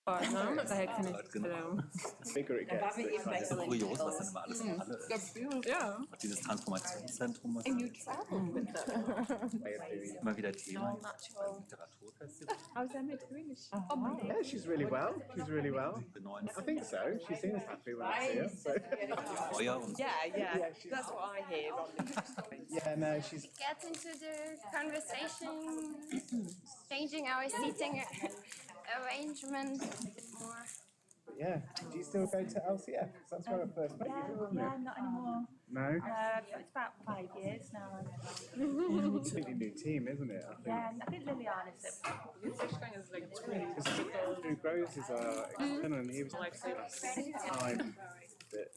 Ne? Da kann ich Genau. The bigger it gets, the Das ist so kurios, was dann immer alles in Halle Das ist. ja. Und dieses Transformationszentrum, was And you travel with them. immer wieder Thema ist beim Literaturfestival. How's Emma doing? Is she Yeah, she's really well. She's really well. I think so. She seems happy when I see her. So. Feuer und so. Yeah, she's, That's what I hear on yeah, no, she's. Get into the conversation, changing our seating arrangement a bit more. But yeah, do you still go to LCF? 'Cause that's where I first met you, wasn't Yeah, it? not anymore. No. It's about 5 years now. Completely new team, isn't it? I think. Yeah, I think Liliana's at Drew Groves is our external, and he was like time that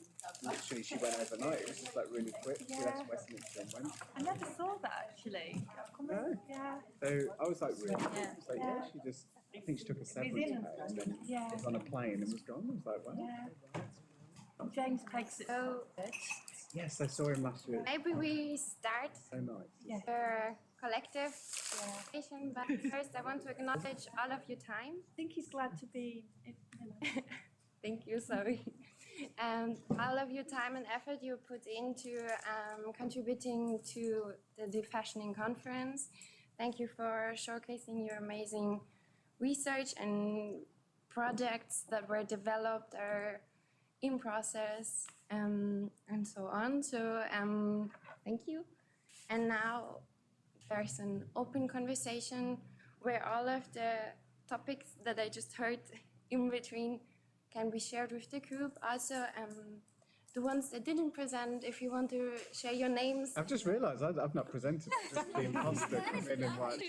literally she went overnight. It was just like really quick. She left Westminster and went. I never saw that actually. No. Yeah. So I was like, really? Yeah. I was like, yeah. She just, I think she took a severance pay and then Yeah. was on a plane and was gone. I was like, wow. Yeah. James takes it. So Yes, I saw him last year. maybe we start So nice. the collective conversation, but first I want to acknowledge all of your time. I think he's glad to be. Thank you, sorry. And all of your time and effort you put into contributing to the Defashioning Conference. Thank you for showcasing your amazing research and projects that were developed or in process and so on. So thank you. And now there's an open conversation where all of the topics that I just heard in between can be shared with the group. Also, the ones that didn't present, if you want to share your names. I've just realised I've not presented. Just the imposter come in and watch.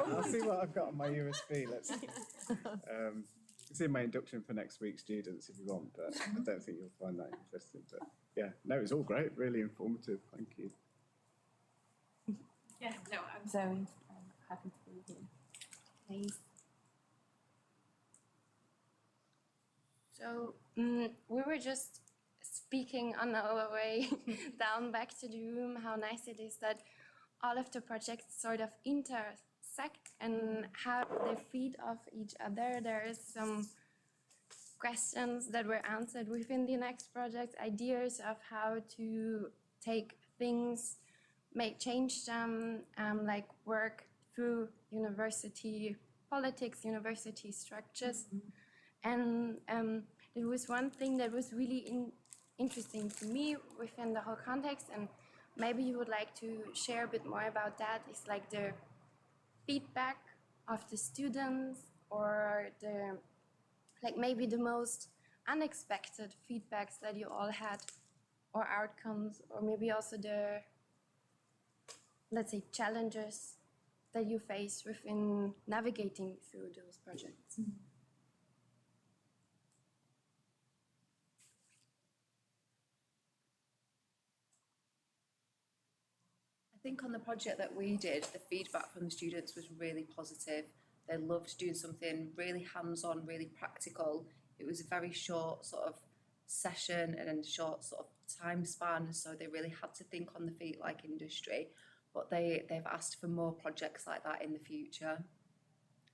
I'll see what I've got on my USB. Let's. It's in my induction for next week's students if you want, but I don't think you'll find that interesting. But yeah, no, it was all great, really informative. Thank you. Yeah. No, I'm Zoe. I'm happy to be here. Nice. So we were just speaking on our way down back to the room how nice it is that all of the projects sort of intersect and how they feed off each other. There is some questions that were answered within the next project, ideas of how to take things, change them, like work through university politics, university structures. And there was one thing that was really interesting to me within the whole context, and maybe you would like to share a bit more about that, is like the feedback of the students, or the, like maybe the most unexpected feedbacks that you all had, or outcomes, or maybe also the, let's say, challenges that you face within navigating through those projects. I think on the project that we did, the feedback from the students was really positive. They loved doing something really hands-on, really practical. It was a very short sort of session and a short sort of time span, so they really had to think on the feet like industry. But they've asked for more projects like that in the future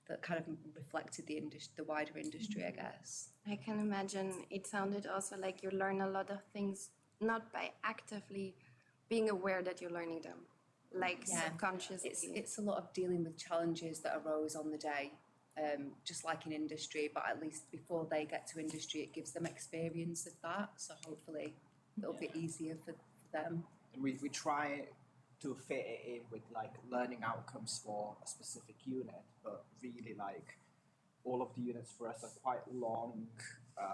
that kind of reflected the wider industry, I guess. I can imagine it sounded also like you learn a lot of things, not by actively being aware that you're learning them, like subconsciously. It's a lot of dealing with challenges that arose on the day, just like in industry, but at least before they get to industry, it gives them experience of that. So hopefully it'll be easier for them. And we try to fit it in with like learning outcomes for a specific unit, but really like all of the units for us are quite long,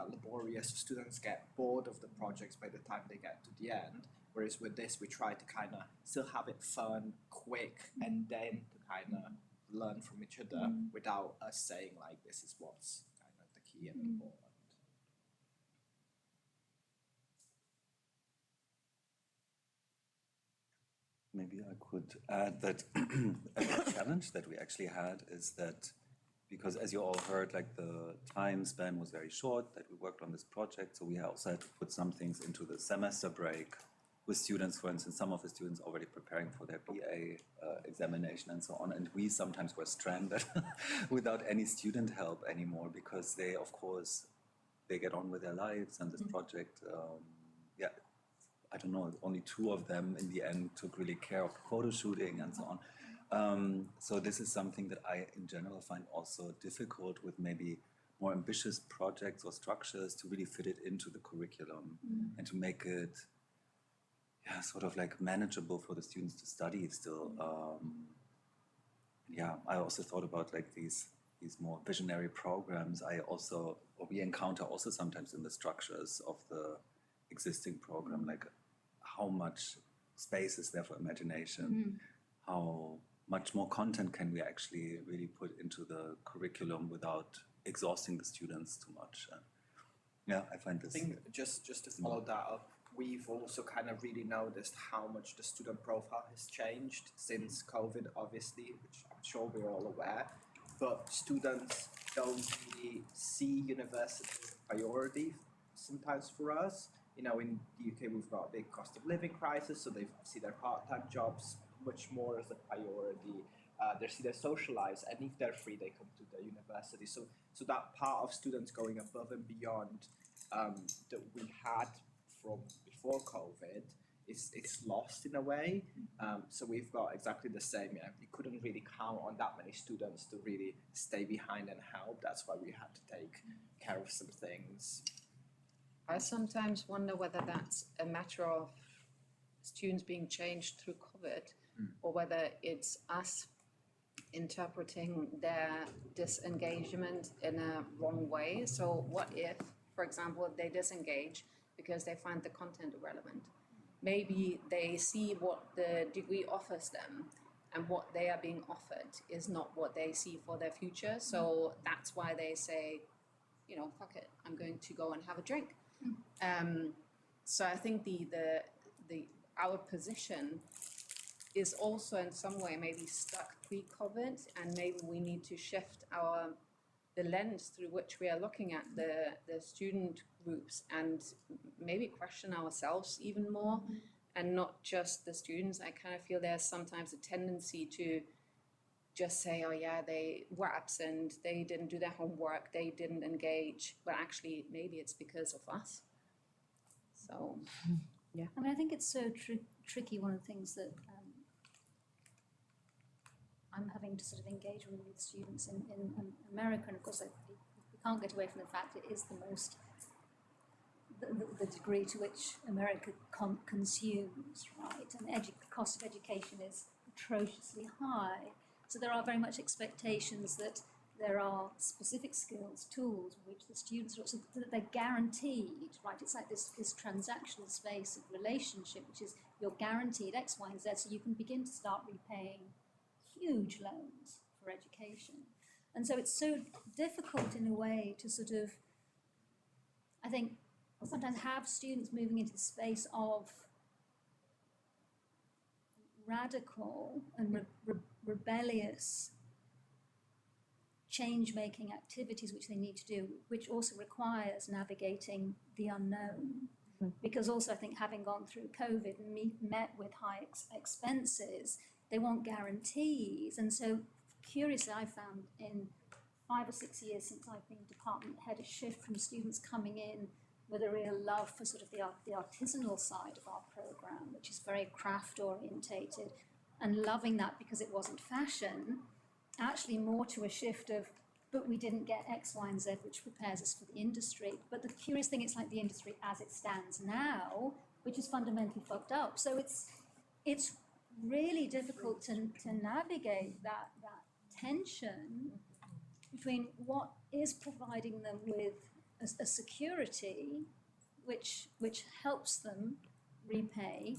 laborious. Students get bored of the projects by the time they get to the end. Whereas with this, we try to kind of still have it fun, quick, and then to kind of learn from each other without us saying like, this is what's kind of the key and important. Maybe I could add that a challenge that we actually had is that, because as you all heard, like the time span was very short that we worked on this project, so we also had to put some things into the semester break with students, for instance, some of the students already preparing for their BA examination and so on. And we sometimes were stranded without any student help anymore because they, of course, they get on with their lives and this project, yeah, I don't know, only 2 of them in the end took really care of photo shooting and so on. So this is something that I, in general, find also difficult with maybe more ambitious projects or structures to really fit it into the curriculum and to make it, yeah, sort of like manageable for the students to study still. Yeah, I also thought about like these more visionary programs. We encounter also sometimes in the structures of the existing program, like how much space is there for imagination, how much more content can we actually really put into the curriculum without exhausting the students too much. Yeah, I find this. I think just to follow that up, we've also kind of really noticed how much the student profile has changed since COVID, obviously, which I'm sure we're all aware. But students don't really see university as a priority sometimes for us. You know, in the UK, we've got a big cost of living crisis, so they see their part-time jobs much more as a priority. They see their social lives, and if they're free, they come to the university. So that part of students going above and beyond that we had from before COVID it's lost in a way. So we've got exactly the same. Yeah, we couldn't really count on that many students to really stay behind and help. That's why we had to take care of some things. I sometimes wonder whether that's a matter of students being changed through COVID or whether it's us interpreting their disengagement in a wrong way. So what if, for example, they disengage because they find the content irrelevant? Maybe they see what the degree offers them and what they are being offered is not what they see for their future. So that's why they say, you know, fuck it, I'm going to go and have a drink. So I think our position is also in some way maybe stuck pre-COVID, and maybe we need to shift the lens through which we are looking at the student groups and maybe question ourselves even more, and not just the students. I kind of feel there's sometimes a tendency to just say, oh yeah, they were absent, they didn't do their homework, they didn't engage, but actually maybe it's because of us. So, yeah. I mean, I think it's so tricky. One of the things that I'm having to sort of engage with students in America, and of course we can't get away from the fact it is the most, the degree to which America consumes, right? And the cost of education is atrociously high. So there are very much expectations that there are specific skills, tools, which the students are also, that they're guaranteed, right? It's like this transactional space of relationship, which is you're guaranteed X, Y, and Z, so you can begin to start repaying huge loans for education. And so it's so difficult in a way to sort of, I think, sometimes have students moving into the space of radical and rebellious change-making activities which they need to do, which also requires navigating the unknown. Because also I think having gone through COVID and met with high expenses, they want guarantees. And so curiously, I found in 5 or 6 years since I've been department head, a shift from students coming in with a real love for sort of the artisanal side of our program, which is very craft orientated, and loving that because it wasn't fashion, actually more to a shift of, but we didn't get X, Y, and Z, which prepares us for the industry. But the curious thing, it's like the industry as it stands now, which is fundamentally fucked up. So it's really difficult to navigate that tension between what is providing them with a security which helps them repay,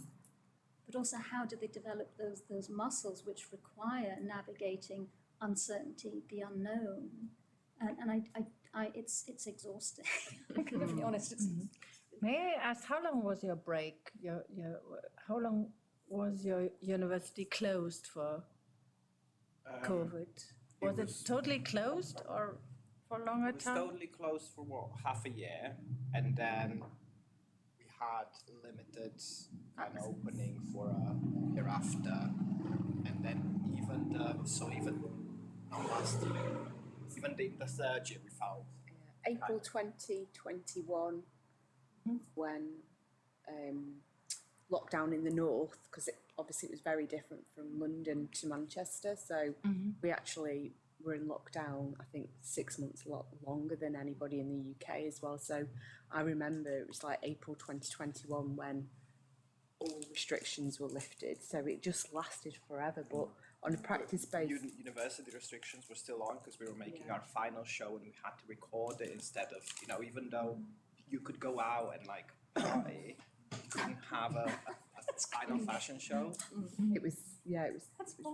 but also how do they develop those muscles which require navigating uncertainty, the unknown, and it's exhausting. I can be honest. May I ask, how long was your break? How long was your university closed for COVID? Was it totally closed or for a longer time? It was totally closed for half a year, and then we had limited kind of opening for a year after, and then even not last year, even the third year we found. April 2021, when lockdown in the north, because obviously it was very different from London to Manchester, so we actually were in lockdown, I think 6 months, a lot longer than anybody in the UK as well. So I remember it was like April 2021 when all restrictions were lifted, so it just lasted forever. But on a practice base, University restrictions were still on because we were making our final show and we had to record it instead of, even though you could go out and like party, you couldn't have a final fashion show. it was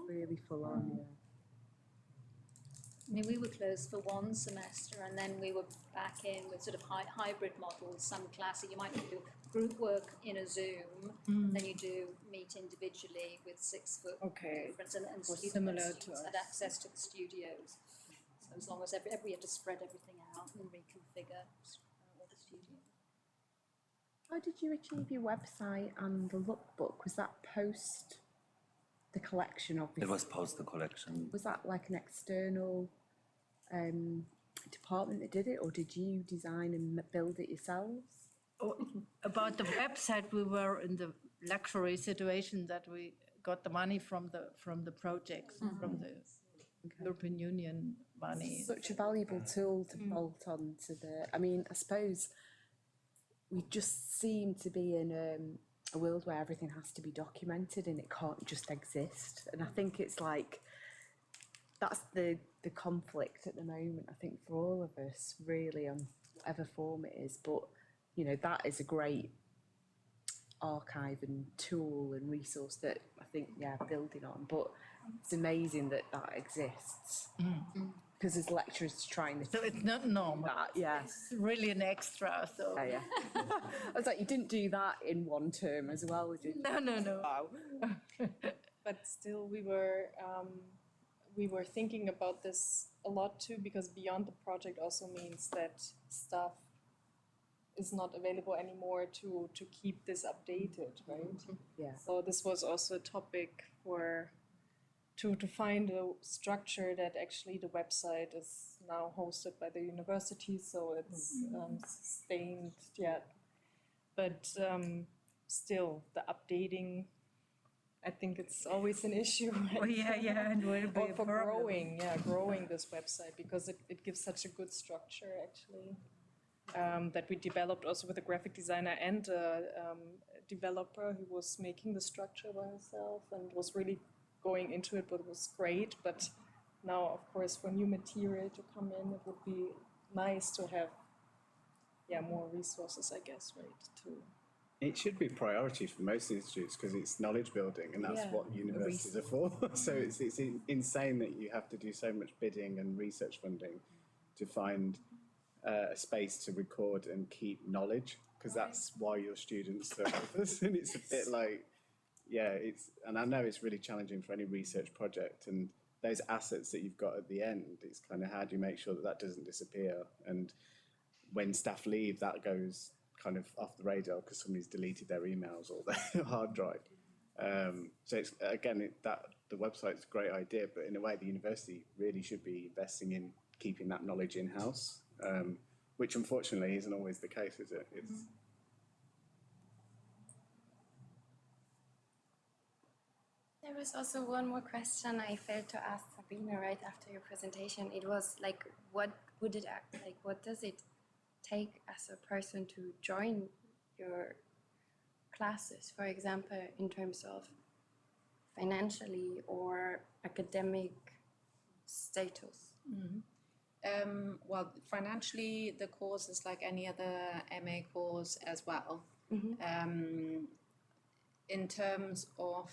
really full on. Yeah. I mean, we were closed for one semester and then we were back in with sort of hybrid models. Some classes, you might do group work in a Zoom, then you do meet individually with 6 foot difference, and students had access to the studios. So as long as we had to spread everything out and reconfigure all the studios. How did you achieve your website and the lookbook? Was that post the collection, obviously? It was post the collection. Was that like an external department that did it, or did you design and build it yourselves? Oh, about the website, we were in the luxury situation that we got the money from the projects, from the European Union money. Such a valuable tool to bolt on to the. I mean, I suppose we just seem to be in a world where everything has to be documented and it can't just exist. And I think it's like that's the conflict at the moment, I think, for all of us, really, on whatever form it is. But that is a great archive and tool and resource that I think, building on. But it's amazing that exists. Because as lecturers trying to... So it's not normal. It's really an extra, so... Yeah. I was like, you didn't do that in one term as well, did you? No. Wow. But still, we were thinking about this a lot too, because beyond the project also means that stuff is not available anymore to keep this updated, right? Yeah. So this was also a topic to find a structure that actually the website is now hosted by the university, so it's sustained, but still the updating, I think it's always an issue. Right? And will be or for growing this website, because it gives such a good structure actually, that we developed also with a graphic designer and a developer who was making the structure by herself and was really going into it, but it was great. But now, of course, for new material to come in, it would be nice to have more resources, I guess, right? It should be priority for most institutes because it's knowledge building and that's what universities are for. So it's insane that you have to do so much bidding and research funding to find a space to record and keep knowledge, because that's why your students are with us. And it's a bit like, and I know it's really challenging for any research project, and those assets that you've got at the end, it's kind of how do you make sure that doesn't disappear? And when staff leave, that goes kind of off the radar because somebody's deleted their emails or their hard drive. So it's the website's a great idea, but in a way the university really should be investing in keeping that knowledge in-house, which unfortunately isn't always the case, is it? It's There was also one more question I failed to ask Sabine right after your presentation. It was like, what does it take as a person to join your classes, for example, in terms of financially or academic status? Well, financially, the course is like any other MA course as well. In terms of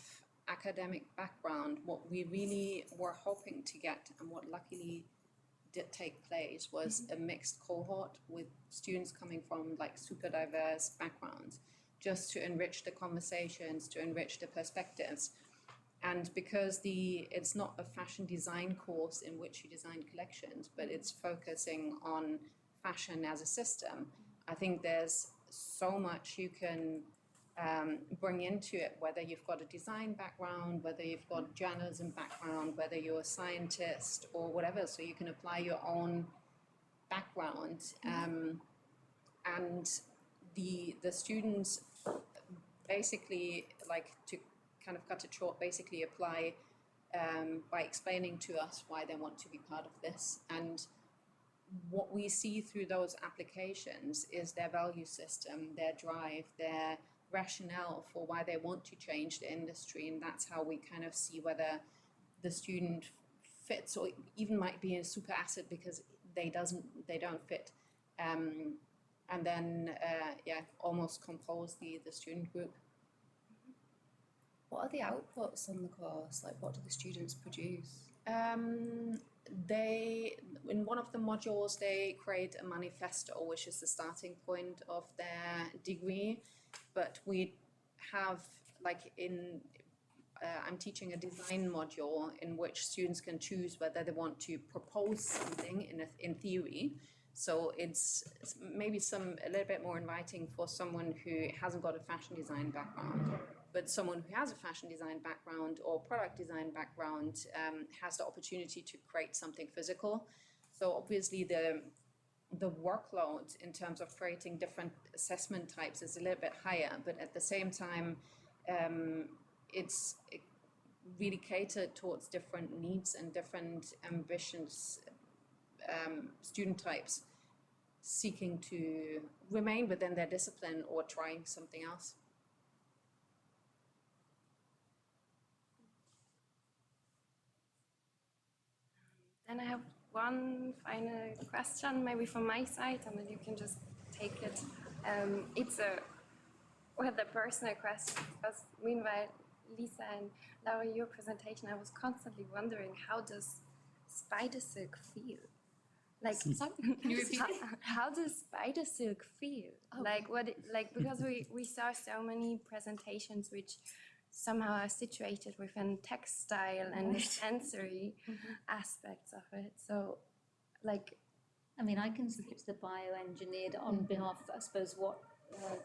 academic background, what we really were hoping to get and what luckily did take place was a mixed cohort with students coming from like super diverse backgrounds, just to enrich the conversations, to enrich the perspectives. And because it's not a fashion design course in which you design collections, but it's focusing on fashion as a system, I think there's so much you can bring into it, whether you've got a design background, whether you've got journalism background, whether you're a scientist or whatever. So you can apply your own background, and the students basically, like, to kind of cut it short, basically apply by explaining to us why they want to be part of this. And what we see through those applications is their value system, their drive, their rationale for why they want to change the industry. And that's how we kind of see whether the student fits, or even might be a super asset because they don't fit. And then almost compose the student group. What are the outputs on the course? Like, what do the students produce? They, in one of the modules, they create a manifesto, which is the starting point of their degree. But we have, like, I'm teaching a design module in which students can choose whether they want to propose something in theory. So it's maybe a little bit more inviting for someone who hasn't got a fashion design background, but someone who has a fashion design background or product design background has the opportunity to create something physical. So obviously the workload in terms of creating different assessment types is a little bit higher, but at the same time, it's really catered towards different needs and different ambitions, student types seeking to remain within their discipline or trying something else. Then I have one final question, maybe from my side, and then you can just take it. It's a rather personal question, because meanwhile, Lisa and Laura, your presentation, I was constantly wondering, how does spider silk feel? Like, Can you repeat it? how does spider silk feel? Oh. Because we saw so many presentations which somehow are situated within textile and the sensory aspects of it. So, like, I mean, I can speak to the bioengineered on behalf of, I suppose, what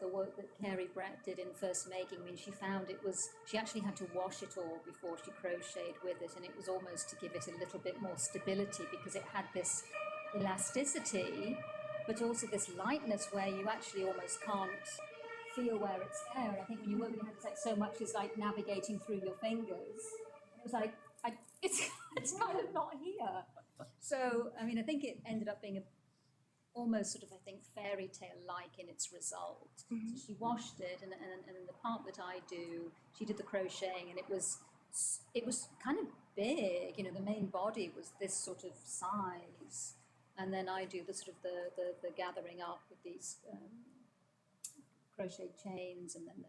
the work that Carrie Brett did in first making. I mean, she actually had to wash it all before she crocheted with it, and it was almost to give it a little bit more stability because it had this elasticity, but also this lightness where you actually almost can't feel where it's there. And I think when you work with your hands, like, so much is like navigating through your fingers. It was like, it's kind of not here. So, I mean, I think it ended up being almost sort of, I think, fairy tale-like in its result. So she washed it, and the part that I do, she did the crocheting, and it was kind of big. You know, the main body was this sort of size, and then I do the sort of the gathering up with these crochet chains, and then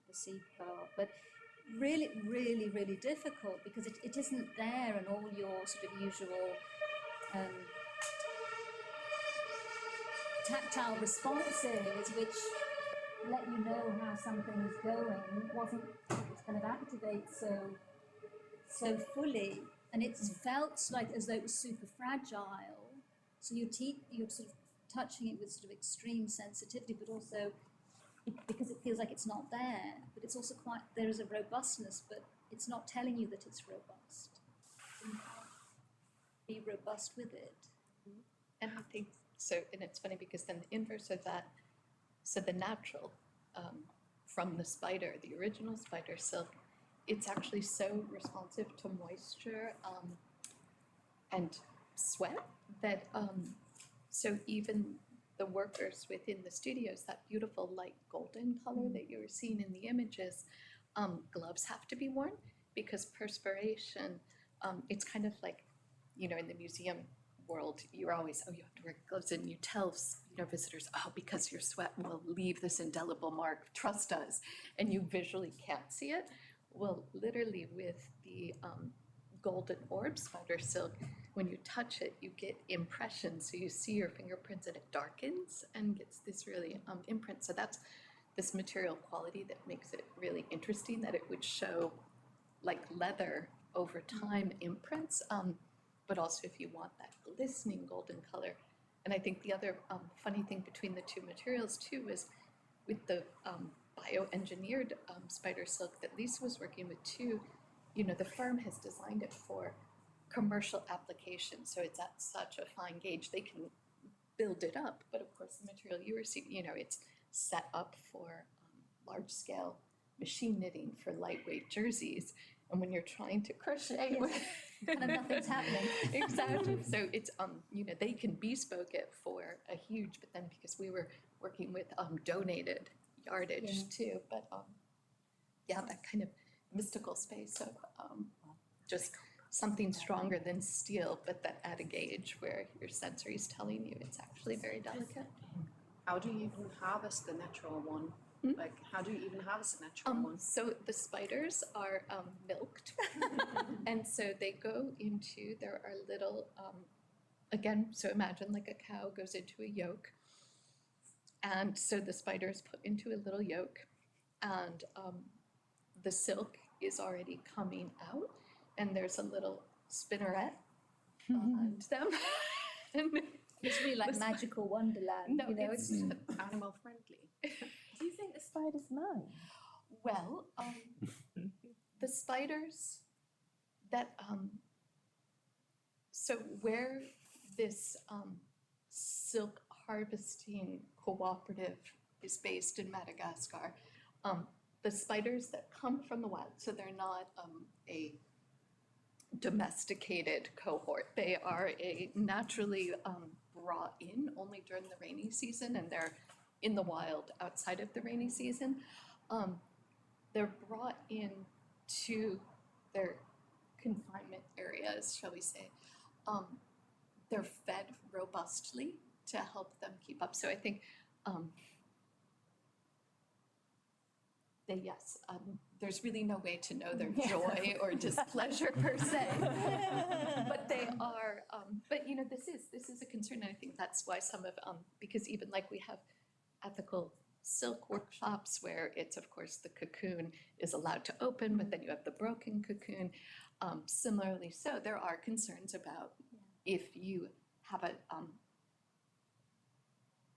the seed part. But really, really, really difficult because it isn't there, and all your sort of usual tactile responses, which let you know how something is going, wasn't kind of activate so fully, and it felt like as though it was super fragile. So you're sort of touching it with sort of extreme sensitivity, but also because it feels like it's not there, but it's also there is a robustness, but it's not telling you that it's robust. You can't be robust with it. And I think so, and it's funny because then the inverse of that, so the natural from the spider, the original spider silk, it's actually so responsive to moisture and sweat that so even the workers within the studios, that beautiful light golden color that you were seeing in the images, gloves have to be worn because perspiration, it's kind of like, you know, in the museum world, you're always, you have to wear gloves, and you tell, visitors, because your sweat will leave this indelible mark, trust us, and you visually can't see it. Well, literally with the golden orb spider silk, when you touch it, you get impressions, so you see your fingerprints and it darkens and gets this really imprint. So that's this material quality that makes it really interesting, that it would show like leather over time imprints. But also if you want that glistening golden color, And I think the other funny thing between the two materials too is with the bioengineered spider silk that Lisa was working with too, you know, the firm has designed it for commercial application. So it's at such a fine gauge, they can build it up. But of course, the material you were seeing, you know, it's set up for large scale machine knitting for lightweight jerseys. And when you're trying to crochet, kind of nothing's happening. Exactly. So it's you know, they can bespoke it for a huge, but then because we were working with donated yardage too, but yeah, that kind of mystical space of just something stronger than steel, but that at a gauge where your sensory is telling you it's actually very delicate. How do you even harvest the natural one? Like, how do you even harvest a natural one? So the spiders are milked, and so they go into, there are little, again, so imagine like a cow goes into a yoke, and so the spider is put into a little yoke, and the silk is already coming out, and there's a little spinneret behind them. It's really like magical wonderland. No, you know, it's animal friendly. Do you think the spider's mind? Well, the spiders that, so where this silk harvesting cooperative is based in Madagascar, the spiders that come from the wild, so they're not a domesticated cohort. They are a naturally brought in only during the rainy season, and they're in the wild outside of the rainy season. They're brought in to their confinement areas, shall we say. They're fed robustly to help them keep up. So I think yes, there's really no way to know their joy or displeasure per se, but they are. But you know, this is a concern, and I think that's why some of because even like we have ethical silk workshops where it's, of course, the cocoon is allowed to open, but then you have the broken cocoon. Similarly, so there are concerns about if you have a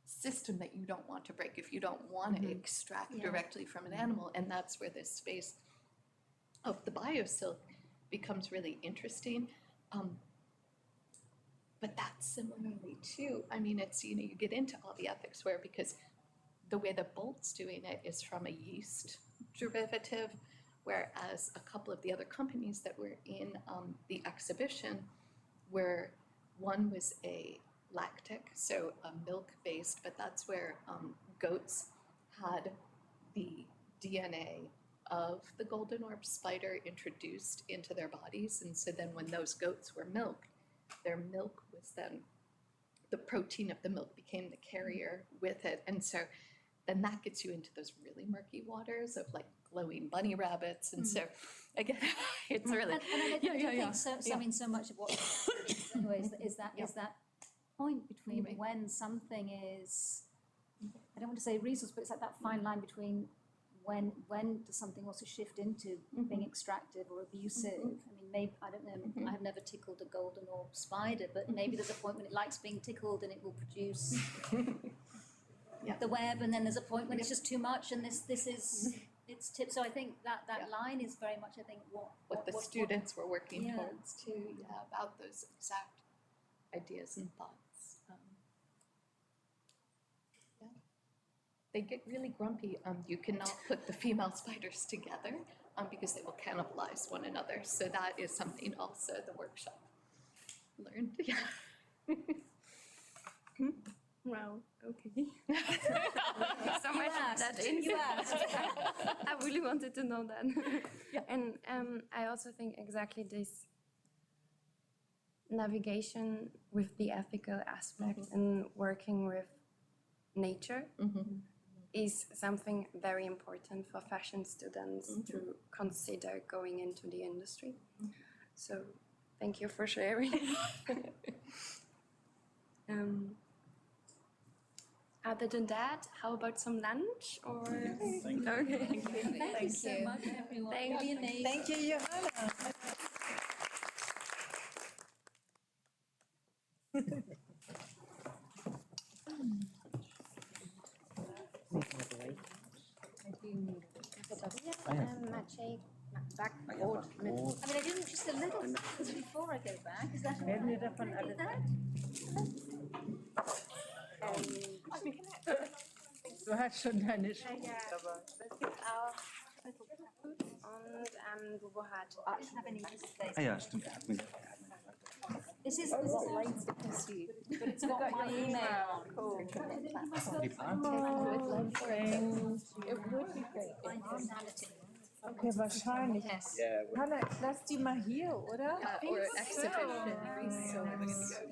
system that you don't want to break, if you don't want to extract directly from an animal, and that's where this space of the biosilk becomes really interesting. But that's similarly too, I mean, it's, you know, you get into all the ethics where, because the way that Bolt's doing it is from a yeast derivative, whereas a couple of the other companies that were in the exhibition, where one was a lactic, so milk-based, but that's where goats had the DNA of the golden orb spider introduced into their bodies, and so then when those goats were milked, their milk was then, the protein of the milk became the carrier with it, and so then that gets you into those really murky waters of like glowing bunny rabbits, and so again, it's really and I think so. I mean, so much of what anyways is that point between when something is, I don't want to say resource, but it's like that fine line between when does something also shift into being extractive or abusive. I mean, maybe, I don't know, I have never tickled a golden orb spider, but maybe there's a point when it likes being tickled and it will produce the web, and then there's a point when it's just too much, and this is it's tip. So I think that line is very much, I think, what the students were working towards too, about those exact ideas and thoughts. They get really grumpy. You cannot put the female spiders together because they will cannibalize one another. So that is something also the workshop learned. Yeah. Wow, okay. So much that I really wanted to know that. And I also think exactly this navigation with the ethical aspect and working with nature is something very important for fashion students to consider going into the industry. So thank you for sharing. Other than that, how about some lunch? Or Thank you. Okay. Thank you so much, everyone. Thank you. Thank you, Johanna. Backboard. Backboard. I mean, I didn't just a little sentence before I go back. Is that all Werden wir right? davon Can I alle do that? Du hast schon deine Ja, aber es gibt auch und wo hat I don't have any mistakes. Ah ja, stimmt. This is But it's got my email. cool. It would be great. Insanity. Okay, wahrscheinlich. Yes. Yeah. Hanna, ich lass die mal hier, oder? Or exhibition research.